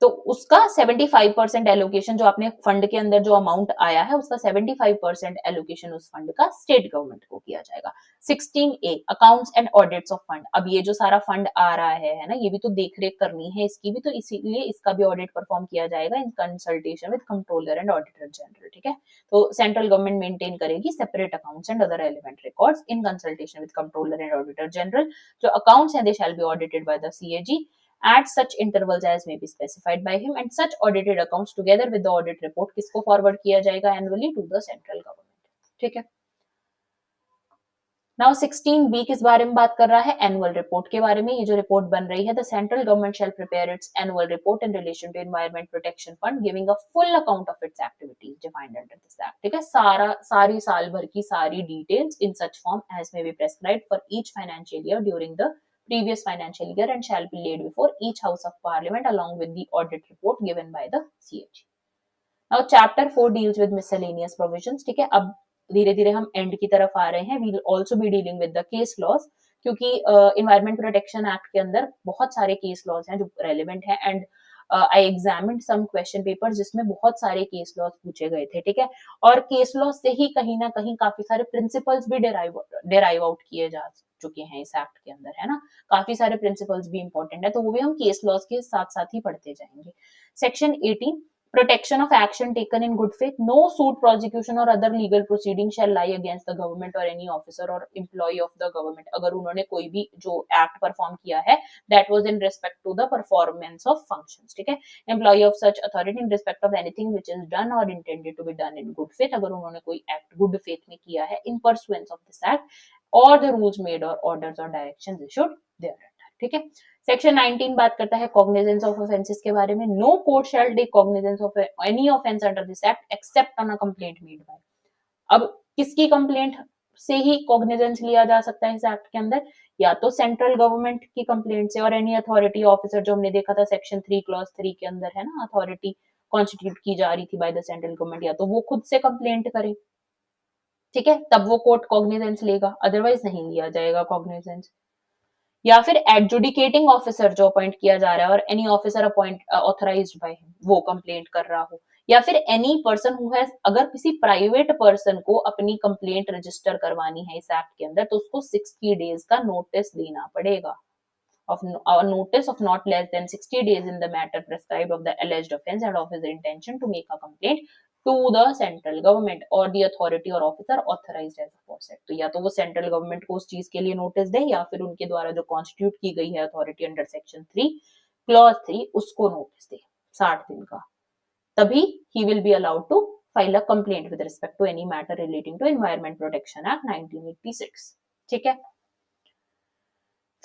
तो उसका 75% एलोकेशन, जो आपने फंड के अंदर जो amount आया है, उसका 75% एलोकेशन उस फंड का स्टेट गवर्नमेंट को किया जाएगा। 16A, accounts and audits of fund, अब ये जो सारा फंड आ रहा है ना, ये भी तो देख रेख करनी है इसकी भी, तो इसीलिए इसका भी ऑडिट परफॉर्म किया जाएगा in consultation with controller and auditor general, ठीक है। तो सेंट्रल गवर्नमेंट मेंटेन करेगी separate accounts and other relevant records in consultation with controller and auditor general. जो अकाउंट्स हैं, they shall be audited by the CAG at such intervals as may be specified by him, and such audited accounts together with the audit report किसको forward किया जाएगा? annually to the central government, ठीक है। Now 16B किस बारे में बात कर रहा है? एनुअल रिपोर्ट के बारे में। ये जो रिपोर्ट बन रही है, the central government shall prepare its annual report in relation to environment protection fund giving a full account of its activities defined under this act, ठीक है। सारी साल भर की सारी details in such form as may be prescribed for each financial year during the previous financial year and shall be laid before each house of parliament along with the audit report given by the CAG. Now chapter 4 deals with miscellaneous provisions, ठीक है। अब धीरे धीरे हम and की तरफ आ रहे हैं। We will also be dealing with the case laws, क्योंकि इन्वायरमेंट प्रोटेक्शन एक्ट के अंदर बहुत सारे केस लॉज हैं जो रेलिवेंट हैं, and I examined some question paper जिसमें बहुत सारे केस लॉज पूछे गए थे, ठीक है, और केस लॉज से ही कहीं ना कहीं काफी सारे प्रिंसिपल्स भी डेराइव आउट किए जा चुके हैं इस एक्ट के अंदर, है ना, काफी सारे प्रिंसिपल्स भी इंपॉर्टेंट है, तो वो भी हम केस लॉज के साथ साथ ही पढ़ते जाएंगे। Section 18, protection of action taken in good faith. No suit, prosecution or other legal proceeding shall lie against the government or any officer or employee of the government. अगर उन्होंने कोई भी जो एक्ट परफॉर्म किया है that was in respect to the performance of functions, ठीक है, employee of such authority in respect of anything which is done or intended to be done in good faith. अगर उन्होंने कोई एक्ट good faith में किया है in pursuance of this act or the rules made or orders or directions issued therein, ठीक है। Section 19 बात करता है कॉग्निजेंस ऑफ ऑफेंसेस के बारे में। No court shall take cognisance of any offence under this act except on a complaint made by. अब किसकी कंप्लेंट से ही कॉग्निजेंस लिया जा सकता है इस एक्ट के अंदर? या तो सेंट्रल गवर्नमेंट की कंप्लेंट से, और एनी अथॉरिटी ऑफिसर जो हमने देखा था सेक्शन 3 क्लॉज 3 के अंदर, है ना, अथॉरिटी कॉन्स्टिट्यूट की जा रही थी बाय द सेंट्रल गवर्नमेंट, या तो वो खुद से कंप्लेंट करे, ठीक है, तब वो कोर्ट कॉग्निजेंस लेगा, अदरवाइज नहीं लिया जाएगा कॉग्निजेंस। या फिर एडजुडिकेटिंग ऑफिसर जो अपॉइंट किया जा रहा है और any officer appoint authorised by him वो कंप्लेंट कर रहा हो, या फिर एनी पर्सन हु हैज, अगर किसी प्राइवेट पर्सन को अपनी कंप्लेंट रजिस्टर करवानी है इस एक्ट के अंदर तो उसको 60 डेज का नोटिस देना पड़ेगा, of a notice of not less than 60 days in the matter prescribed of the alleged offence and of his intention to make a complaint to the central government or the authority or officer authorized as aforesaid। तो या तो वो central government को उस चीज के लिए notice दे, या फिर उनके द्वारा जो कॉन्स्टिट्यूट की गई है अथॉरिटी अंडर सेक्शन 3 क्लॉज 3 उसको नोटिस दे 60 दिन का, तभी he will be allowed to file a complaint with respect to any matter relating to Environment Protection Act 1986, ठीक है।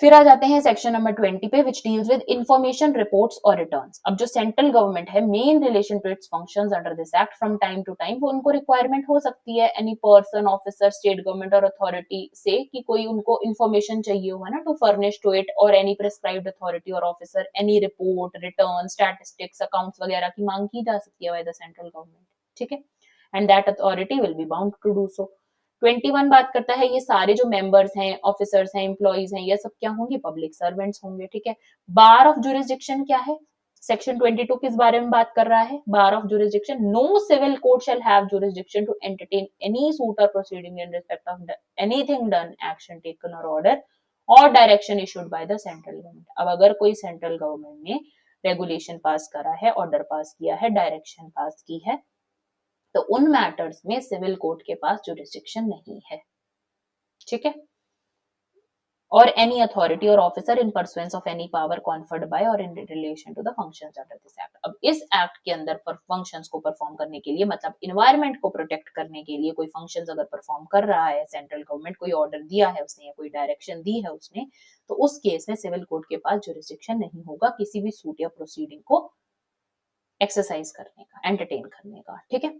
फिर आ जाते हैं सेक्शन नंबर 20 पे, which deals with information reports और रिटर्न्स। अब जो सेंट्रल गवर्नमेंट है in relation to its functions under this act, from time to time वो उनको रिक्वायरमेंट हो सकती है any person officer state government और अथॉरिटी से कि कोई उनको इन्फॉर्मेशन चाहिए हो, है ना, टू फर्निश टू इट और एनी प्रिस्क्राइब्ड अथॉरिटी और officer any report, return, statistics, accounts वगैरह की मांग की जा सकती है बाय द सेंट्रल गवर्नमेंट, ठीक है, and that authority will be bound to do so. 21 बात करता है ये सारे जो मेंबर्स हैं, ऑफिसर्स हैं, एम्प्लॉइज हैं, ये सब क्या होंगे? पब्लिक सर्वेंट्स होंगे, ठीक है। बार ऑफ जुरिस्डिक्शन क्या है? सेक्शन 22 किस बारे में बात कर रहा है? Bar of jurisdiction, no civil court shall have jurisdiction to entertain any suit or proceeding in respect of anything done, action taken or order or direction issued by the central government. अब अगर कोई central government ने regulation pass करा है, order pass किया है, direction पास की है, तो उन मैटर्स में सिविल कोर्ट के पास जुरिस्डिक्शन नहीं है, ठीक है। और एनी अथॉरिटी और officer in pursuance of any power conferred by or in relation to the functions under this act. अब इस एक्ट के अंदर फंक्शंस को परफॉर्म करने के लिए, मतलब इन्वायरमेंट को प्रोटेक्ट करने के लिए कोई फंक्शंस अगर परफॉर्म कर रहा है सेंट्रल गवर्नमेंट, कोई ऑर्डर दिया है उसने या कोई डायरेक्शन दी है उसने, तो उस केस में सिविल कोर्ट के पास जुरिस्डिक्शन नहीं होगा किसी भी सूट या प्रोसीडिंग को एक्सरसाइज करने का, एंटरटेन करने का, ठीक है।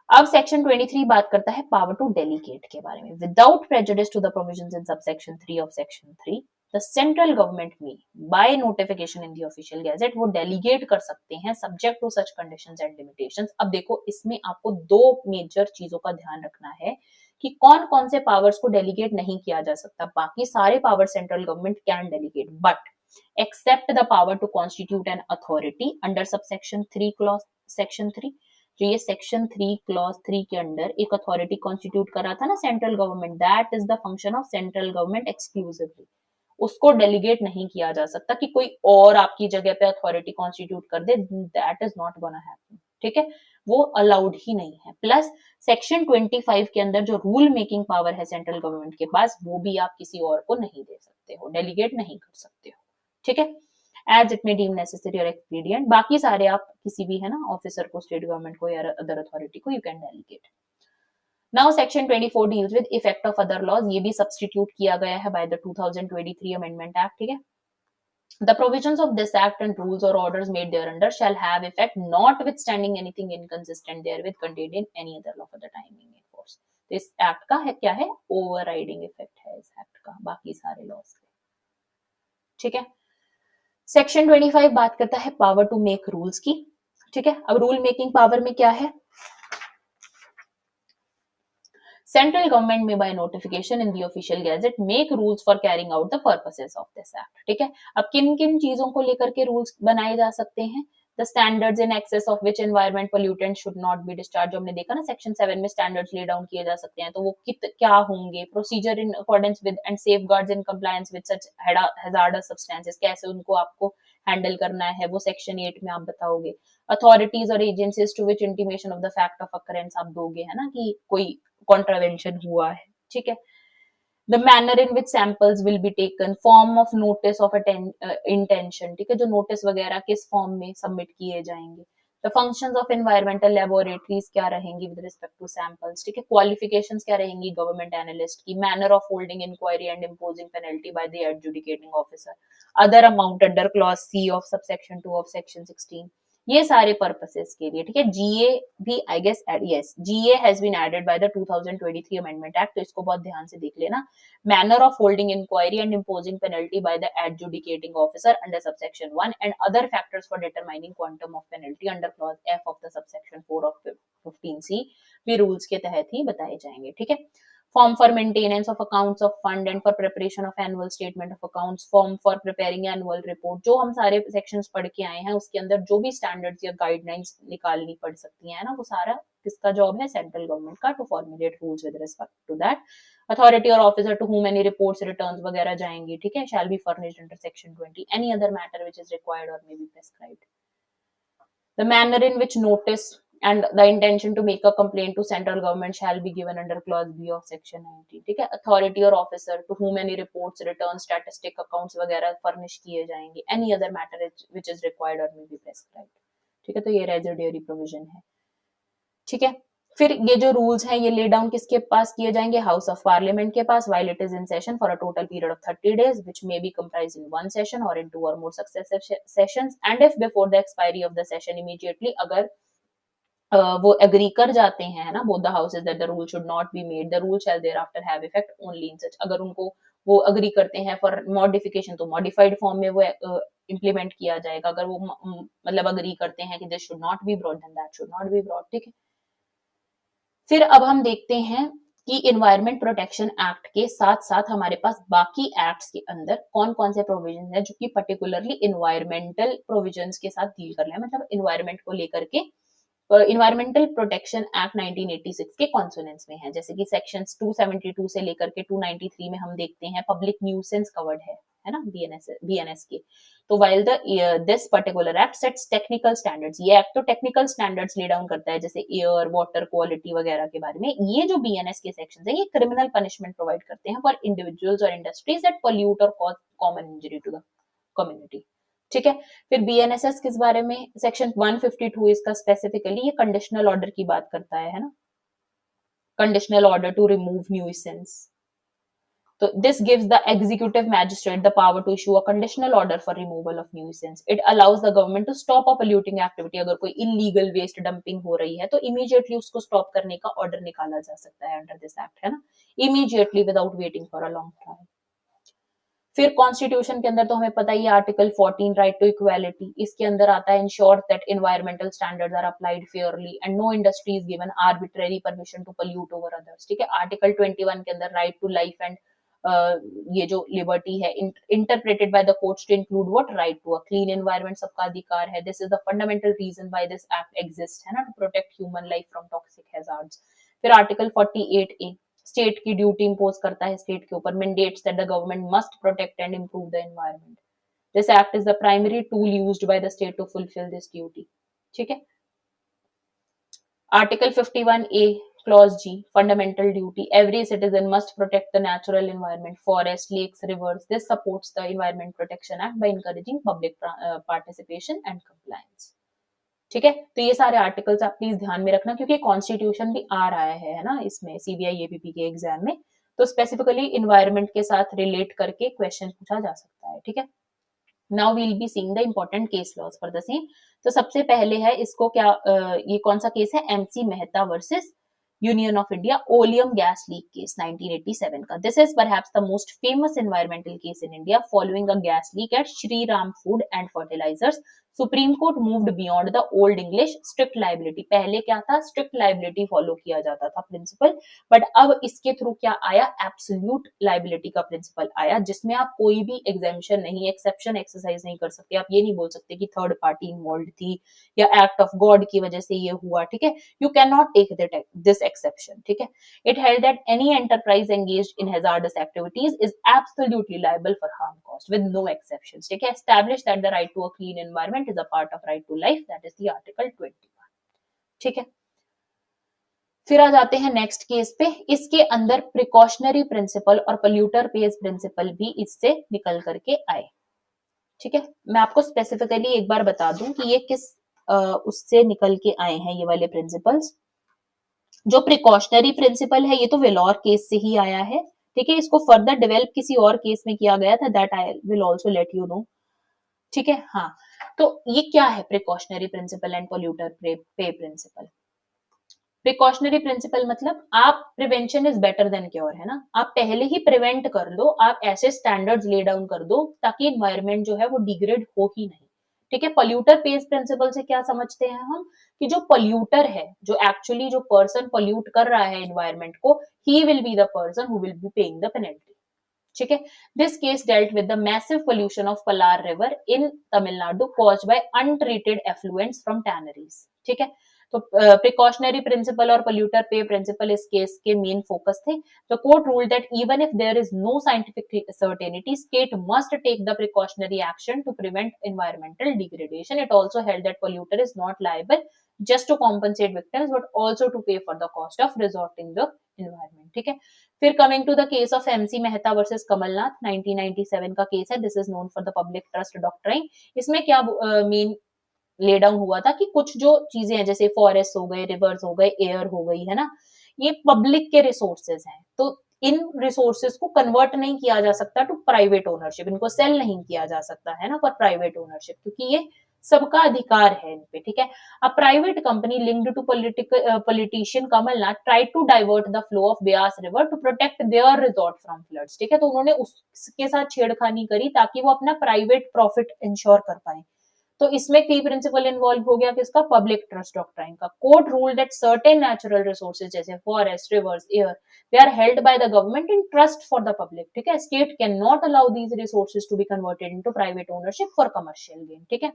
अब सेक्शन 23 बात करता है पावर टू डेलीगेट के बारे में। Without prejudice to the provisions in subsection 3 of section 3, the central government में by notification in the official gazette वो डेलीगेट कर सकते हैं subject to such conditions and limitations. अब देखो इसमें आपको दो मेजर चीजों का ध्यान रखना है कि कौन कौन से पावर्स को डेलीगेट नहीं किया जा सकता। बाकी सारे power central government can delegate, but except the power to constitute an authority under subsection 3 clause section 3। जो ये सेक्शन 3 क्लॉज 3 के अंदर एक अथॉरिटी कॉन्स्टिट्यूट करा था ना central government, that is the function of central government exclusively. उसको delegate नहीं किया जा सकता कि कोई और आपकी जगह पे अथॉरिटी कॉन्स्टिट्यूट कर दे, that is not gonna happen, ठीक है, वो अलाउड ही नहीं है। प्लस सेक्शन 25 के अंदर जो रूल मेकिंग पावर है सेंट्रल गवर्नमेंट के पास, वो भी आप किसी और को नहीं दे सकते हो, डेलीगेट नहीं कर सकते हो, ठीक है, as it may deem necessary और एक्सपीडिएंट। बाकी सारे आप किसी भी, है ना, ऑफिसर को, स्टेट गवर्नमेंट को या अदर अथॉरिटी को you can delegate. Now section 24 deals with effect of other laws. ये भी सब्स्टिट्यूट किया गया है बाय द 2023 अमेंडमेंट एक्ट, ठीक है। The provisions of this act and rules or orders made thereunder shall have effect notwithstanding anything inconsistent therewith contained in any other law for the time being in force। तो इस act का है क्या है? Overriding effect है इस act का बाकी सारे लॉज के, ठीक है। सेक्शन 25 बात करता है पावर टू मेक रूल्स की, ठीक है। अब रूल मेकिंग पावर में क्या है? Central government may by notification in the official gazette make rules for carrying out the purposes of this act. ठीक है, अब किन किन चीजों को लेकर के रूल्स बनाए जा सकते हैं? The standards in excess of which environment pollutant should not be discharged. जो हमने देखा ना सेक्शन 7 में स्टैंडर्ड्स ले डाउन किए जा सकते हैं, तो वो क्या होंगे? Procedure in accordance with and safeguards in compliance with such hazards substances, कैसे उनको आपको हैंडल करना है, वो सेक्शन 8 में आप बताओगे। अथॉरिटीज और agencies to which intimation of the fact of occurrence आप दोगे, है ना, कि कोई कॉन्ट्रावेंशन हुआ है, ठीक है। The manner in which samples will be taken, form of notice of intention, ठीक है, जो नोटिस वगैरह किस फॉर्म में सबमिट किए जाएंगे। The functions of environmental laboratories क्या रहेंगी विद रिस्पेक्ट टू सैंपल्स, ठीक है, क्वालिफिकेशंस क्या रहेंगी गवर्नमेंट एनालिस्ट की, manner of holding inquiry and imposing penalty by the adjudicating officer, other amount under clause C of subsection 2 of section 16, ये सारे purposes के लिए, ठीक है। जीए भी I guess yes, G A has been added by the 2023 amendment act, तो इसको बहुत ध्यान से देख लेना। Manner of holding inquiry and imposing penalty by the adjudicating officer under subsection 1 and other factors for determining quantum of penalty under clause F of the subsection 4 of 15C भी rules के तहत ही बताए जाएंगे, ठीक है। Form for maintenance of accounts of fund and for preparation of annual statement of accounts, form for preparing annual report, जो हम सारे सेक्शंस पढ़ के आए हैं उसके अंदर जो भी स्टैंडर्ड्स या गाइडलाइंस निकालनी पड़ सकती है ना, वो सारा किसका जॉब है? सेंट्रल गवर्नमेंट का, to formulate rules with respect to that. Authority और officer to whom any reports returns वगैरह जाएंगी, ठीक है, shall be furnished under section 20 any other matter which is required or may be prescribed. The manner in which notice and the intention to make a complaint to central government shall be given under clause B of section 19, ठीक है। Authority और officer to whom any reports, return, statistic, accounts वगैरह furnish किए जाएंगे, any other matter which is required or may be prescribed, ठीक है, तो ये रेजिडियरी प्रोविजन है, ठीक है। फिर ये जो रूल्स हैं ये ले डाउन किसके पास किए जाएंगे? हाउस ऑफ पार्लियामेंट के पास, while it is in session for a total period of 30 days which may be comprised in one session or in 2 or more successive sessions, and if before the expiry of the session immediately, अगर वो agree कर जाते हैं, है ना, both the houses that the rule should not be made, the rule shall thereafter have effect only in such, अगर उनको वो अग्री करते हैं फॉर मॉडिफिकेशन तो मॉडिफाइड फॉर्म में वो इम्प्लीमेंट किया जाएगा, अगर वो मतलब अग्री करते हैं कि this should not be brought then that should not be brought, ठीक है। फिर अब हम देखते हैं कि इन्वायरमेंट प्रोटेक्शन एक्ट के साथ साथ हमारे पास बाकी एक्ट्स के अंदर कौन कौन से प्रोविजन है जो कि पर्टिकुलरली इन्वायरमेंटल प्रोविजंस के साथ डील कर रहे हैं, मतलब इन्वायरमेंट को लेकर के। इन्वायरमेंटल प्रोटेक्शन एक्ट 1986 के कॉन्सोनेंस में है, जैसे कि सेक्शंस 272 से लेकर के 293 में हम देखते हैं पब्लिक न्यूसेंस कवर्ड है ना, बीएनएस के। तो while this particular act sets technical standards, ये एक्ट तो टेक्निकल स्टैंडर्ड्स ले डाउन करता है, जैसे एयर वाटर क्वालिटी वगैरह के बारे में। ये जो बीएनएस के सेक्शंस है ये क्रिमिनल पनिशमेंट प्रोवाइड करते हैं फॉर इंडिविजुअल्स और इंडस्ट्रीज दैट पोल्यूट और cause common injury to the community, ठीक है। फिर बीएनएसएस किस बारे में? सेक्शन 152 इसका स्पेसिफिकली ये कंडीशनल ऑर्डर की बात करता है ना, कंडीशनल ऑर्डर टू रिमूव न्यूइसेंस। तो this gives the executive magistrate the power to issue a conditional order for removal of nuisance. It allows the government to stop a polluting activity. अगर कोई illegal waste dumping हो रही है तो immediately उसको stop करने का order निकाला जा सकता है under this act, है ना, immediately without waiting for a long trial. फिर कॉन्स्टिट्यूशन के अंदर तो हमें पता ही है आर्टिकल 14 राइट टू इक्वालिटी, इसके अंदर आता है ensure that environmental standards are applied fairly and no industry is given arbitrary permission to pollute over others, ठीक है। आर्टिकल 21 के अंदर राइट टू लाइफ एंड ये जो लिबर्टी है interpreted by the courts to include what? Right to a clean environment, सबका अधिकार है। This is the fundamental reason why this act exist, है ना, to protect human life from toxic hazards. फिर article 48A state की duty impose करता है state के ऊपर, mandates that the government must protect and improve the environment. This act is the primary tool used by the state to fulfill this duty, ठीक है। Article 51A Clause G, fundamental duty. Every citizen must protect the natural environment, forests, lakes, rivers. This supports the Environment Protection Act by encouraging public participation and compliance. ठीक है, तो ये सारे articles आप please ध्यान में रखना क्योंकि कॉन्स्टिट्यूशन भी आ रहा है ना इसमें सीबीआई एपीपी के एग्जाम में, तो स्पेसिफिकली इन्वायरमेंट के साथ रिलेट करके क्वेश्चन पूछा जा सकता है, ठीक है। Now we'll be seeing the important case laws for the same. तो सबसे पहले है इसको क्या ये कौन सा केस है? MC Mehta versus union of India oleum gas leak case 1987 का। This is perhaps the most famous environmental case in India following a gas leak at Shri Ram food and fertilizers supreme court moved beyond the old English strict liability. पहले क्या था, strict liability follow किया जाता था principal, but अब इसके through क्या आया, एब्सोल्यूट लाइबिलिटी का प्रिंसिपल आया, जिसमें आप कोई भी एग्जेम्पशन नहीं, एक्सेप्शन एक्सरसाइज नहीं कर सकते। आप ये नहीं बोल सकते कि थर्ड पार्टी इन्वॉल्व थी या एक्ट ऑफ गॉड की वजह से ये हुआ, ठीक है, you can not take this exception, ठीक है। It held that any enterprise engaged in hazardous activities is absolutely liable for harm caused with no exceptions, ठीक है। Establish that the right to a clean environment is a part of right to life, that is the article 21, ठीक है। फिर आ जाते हैं next case पे। इसके अंदर प्रिकॉशनरी प्रिंसिपल और पोल्यूटर पेज प्रिंसिपल भी इससे निकल करके आए, ठीक है। मैं आपको स्पेसिफिकली एक बार बता दूं कि ये किस उससे निकल के आए हैं ये वाले प्रिंसिपल्स। जो प्रिकॉशनरी प्रिंसिपल है ये तो वेलोर केस से ही आया है, ठीक है। इसको फर्दर डेवलप किसी और केस में किया गया था, that I will also let you know, ठीक है। हाँ, तो ये क्या है precautionary principal and polluter pay principal. Precautionary principal मतलब आप prevention is better than cure, है ना। आप पहले ही प्रिवेंट कर लो, आप ऐसे स्टैंडर्ड्स ले डाउन कर दो ताकि एनवायरनमेंट जो है वो डिग्रेड हो ही नहीं, ठीक है। पोल्यूटर पेज प्रिंसिपल से क्या समझते हैं हम, कि जो पोल्यूटर है, जो एक्चुअली जो पर्सन पोल्यूट कर रहा है एनवायरनमेंट को, he will be the person who will be paying the penalty, ठीक है। This case dealt with the massive pollution of Palar river in Tamil Nadu caused by untreated effluents from tanneries, ठीक है। तो प्रिकॉशनरी प्रिंसिपल और पोल्यूटर पे प्रिंसिपल इस केस के main focus थे। The court rule that even if there is no scientific certainty, state must take the precautionary action to prevent environmental degradation. It also held that polluter is not liable just to compensate victims but also to pay for the cost of resorting the environment, ठीक है। फिर coming to the case of MC Mehta versus Kamal Nath, 1997 का केस है। This is known for the public trust doctrine. इसमें क्या main lay down हुआ था कि कुछ जो चीजें हैं जैसे फॉरेस्ट हो गए, रिवर्स हो गए, एयर हो गई, है ना, ये पब्लिक के रिसोर्सेज हैं, तो इन रिसोर्सेज को कन्वर्ट नहीं किया जा सकता टू प्राइवेट ओनरशिप, इनको सेल नहीं किया जा सकता है ना फॉर प्राइवेट ओनरशिप, क्योंकि ये सबका अधिकार है इन पे, ठीक है। A private company linked to politician Kamal Nath try to divert the flow of Beas river to protect their resort from floods, ठीक है। तो उन्होंने उसके साथ छेड़खानी करी ताकि वो अपना प्राइवेट प्रॉफिट इंश्योर कर पाए। तो इसमें की प्रिंसिपल इन्वॉल्व हो गया किसका, पब्लिक ट्रस्ट डॉक्ट्राइन का। Court rule that certain natural resources जैसे forest, rivers, air, they are held by the government in trust for the public, ठीक है। State can not allow these resources to be converted into private ownership for commercial gain, ठीक है।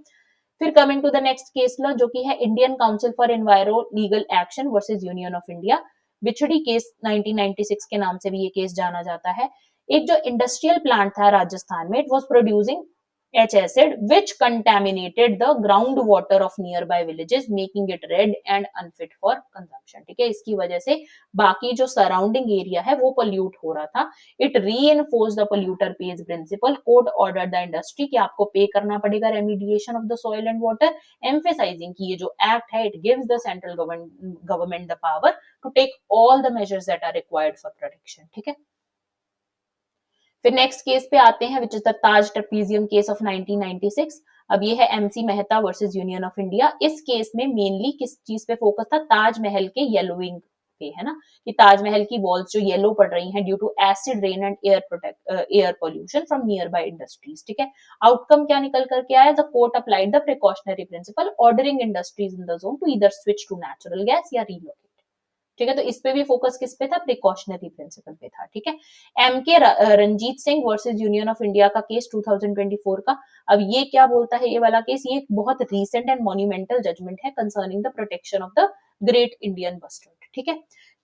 फिर coming to the next case law, जो कि है Indian council for enviro legal action versus union of India, Bichhri case 1996 के नाम से भी ये केस जाना जाता है। एक जो इंडस्ट्रियल प्लांट था राजस्थान में, it was producing H acid which contaminated the groundwater of nearby villages, making it red and unfit for consumption, ठीक है। इसकी वजह से बाकी जो सराउंडिंग एरिया है वो पोल्यूट हो रहा था। It reinforce the polluter pays principle. Court order the industry कि आपको पे करना पड़ेगा remediation of the soil and water, emphasizing कि ये जो एक्ट है it gives the central government the power to take all the measures that are required for protection, ठीक है। फिर नेक्स्ट केस पे आते हैं which is the Taj trapezium case of 1996। अब ये है MC Mehta versus union of India. इस केस में मेनली किस चीज पे फोकस था, ताजमहल के येलोइंग पे, है ना, कि ताजमहल की वॉल्स जो येलो पड़ रही हैं due to acid rain and air pollution from nearby industries, ठीक है। आउटकम क्या निकल करके आया, the court applied the precautionary principle ordering industries in the zone to either switch to natural gas या रीलोकेट, ठीक है। तो इस पे भी फोकस किस पे था, प्रिकॉशनरी प्रिंसिपल पे था, ठीक है। M K Ranjit Singh versus union of India का केस 2024 का। अब ये क्या बोलता है ये वाला केस, ये एक बहुत रीसेंट एंड मॉन्यूमेंटल जजमेंट है concerning the protection of the great Indian bustard, ठीक है।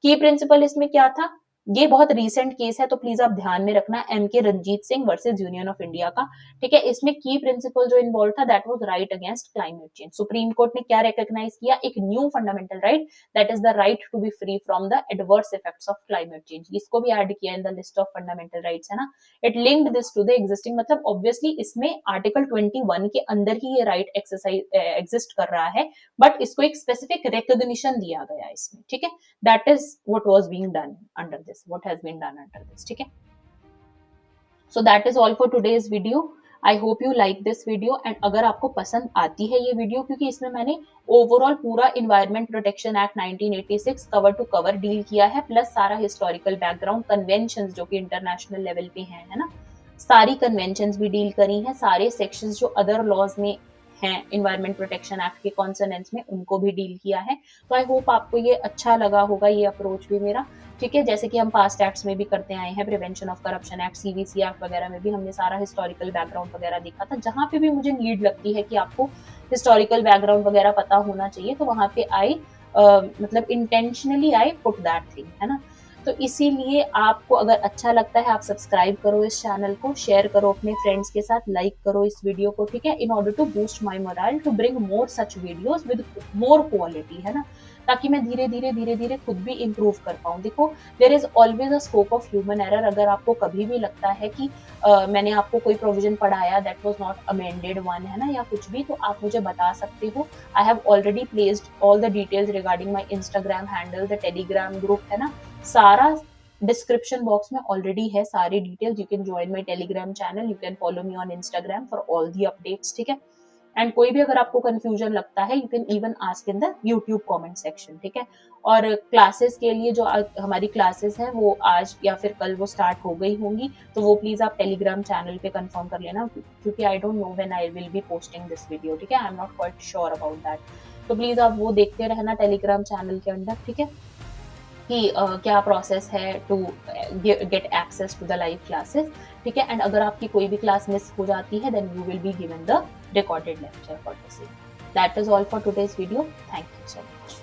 की प्रिंसिपल इसमें क्या था, ये बहुत रीसेंट केस है तो प्लीज आप ध्यान में रखना, M K Ranjit Singh versus union of India का, ठीक है। इसमें की प्रिंसिपल जो इन्वॉल्व था that was right against climate change. Supreme court ने क्या रिकॉग्नाइज किया, एक new fundamental right, that is the right to be free from the adverse effects of climate change. इसको भी ऐड किया in the list of fundamental rights, है ना। It linked this to the existing, मतलब obviously इसमें article 21 के अंदर ही ये राइट एक्सरसाइज एग्जिस्ट कर रहा है, बट इसको एक स्पेसिफिक रिकॉग्निशन दिया गया इसमें, ठीक है। That is what was being done under this, what has been done under this, ठीक है। So that is all for today's video. I hope you like this video and अगर आपको पसंद आती है ये वीडियो, क्योंकि इसमें मैंने ओवरऑल पूरा environment protection act 1986 cover to cover deal किया है, प्लस सारा हिस्टोरिकल बैकग्राउंड, कन्वेंशंस जो कि इंटरनेशनल लेवल पे हैं, है ना, सारी कन्वेंशंस भी डील करी हैं, सारे सेक्शंस जो अदर लॉज में हैं इन्वायरमेंट प्रोटेक्शन एक्ट के कॉन्सोनेंस में, उनको भी डील किया है। तो आई होप आपको ये अच्छा लगा होगा, ये अप्रोच भी मेरा, ठीक है। जैसे कि हम पास्ट एक्ट्स में भी करते आए हैं, prevention of corruption act, CVC act वगैरह में भी हमने सारा हिस्टोरिकल बैकग्राउंड वगैरह देखा था। जहाँ पे भी मुझे नीड लगती है कि आपको हिस्टोरिकल बैकग्राउंड वगैरह पता होना चाहिए, तो वहाँ पे आई मतलब intentionally I put that thing, है ना। तो इसीलिए आपको अगर अच्छा लगता है, आप सब्सक्राइब करो इस चैनल को, शेयर करो अपने फ्रेंड्स के साथ, लाइक करो इस वीडियो को, ठीक है, in order to boost my morale to bring more such videos with more quality, है ना, ताकि मैं धीरे धीरे खुद भी इम्प्रूव कर पाऊँ। देखो, there is always a scope of human error. अगर आपको कभी भी लगता है कि मैंने आपको कोई प्रोविजन पढ़ाया that was not amended one, है ना, या कुछ भी, तो आप मुझे बता सकते हो। I have already placed all the details regarding my Instagram handle, the Telegram group, है ना, सारा डिस्क्रिप्शन बॉक्स में ऑलरेडी है सारी details. You can join my Telegram channel, you can follow me on Instagram for all the updates, ठीक है। And कोई भी अगर आपको कंफ्यूजन लगता है, you can even ask in the YouTube comment section, ठीक है। और क्लासेस के लिए जो हमारी क्लासेस हैं वो आज या फिर कल वो स्टार्ट हो गई होंगी, तो वो प्लीज आप टेलीग्राम चैनल पे कंफर्म कर लेना, क्योंकि आई don't know when I will be posting this video, ठीक है, आई am not quite sure about that. तो प्लीज आप वो देखते रहना टेलीग्राम चैनल के अंदर, ठीक है, कि क्या प्रोसेस है to get access to the live classes, ठीक है। एंड अगर आपकी कोई भी क्लास मिस हो जाती है, then you will be given the recorded lecture for the same. That is all for today's video. Thank you so much.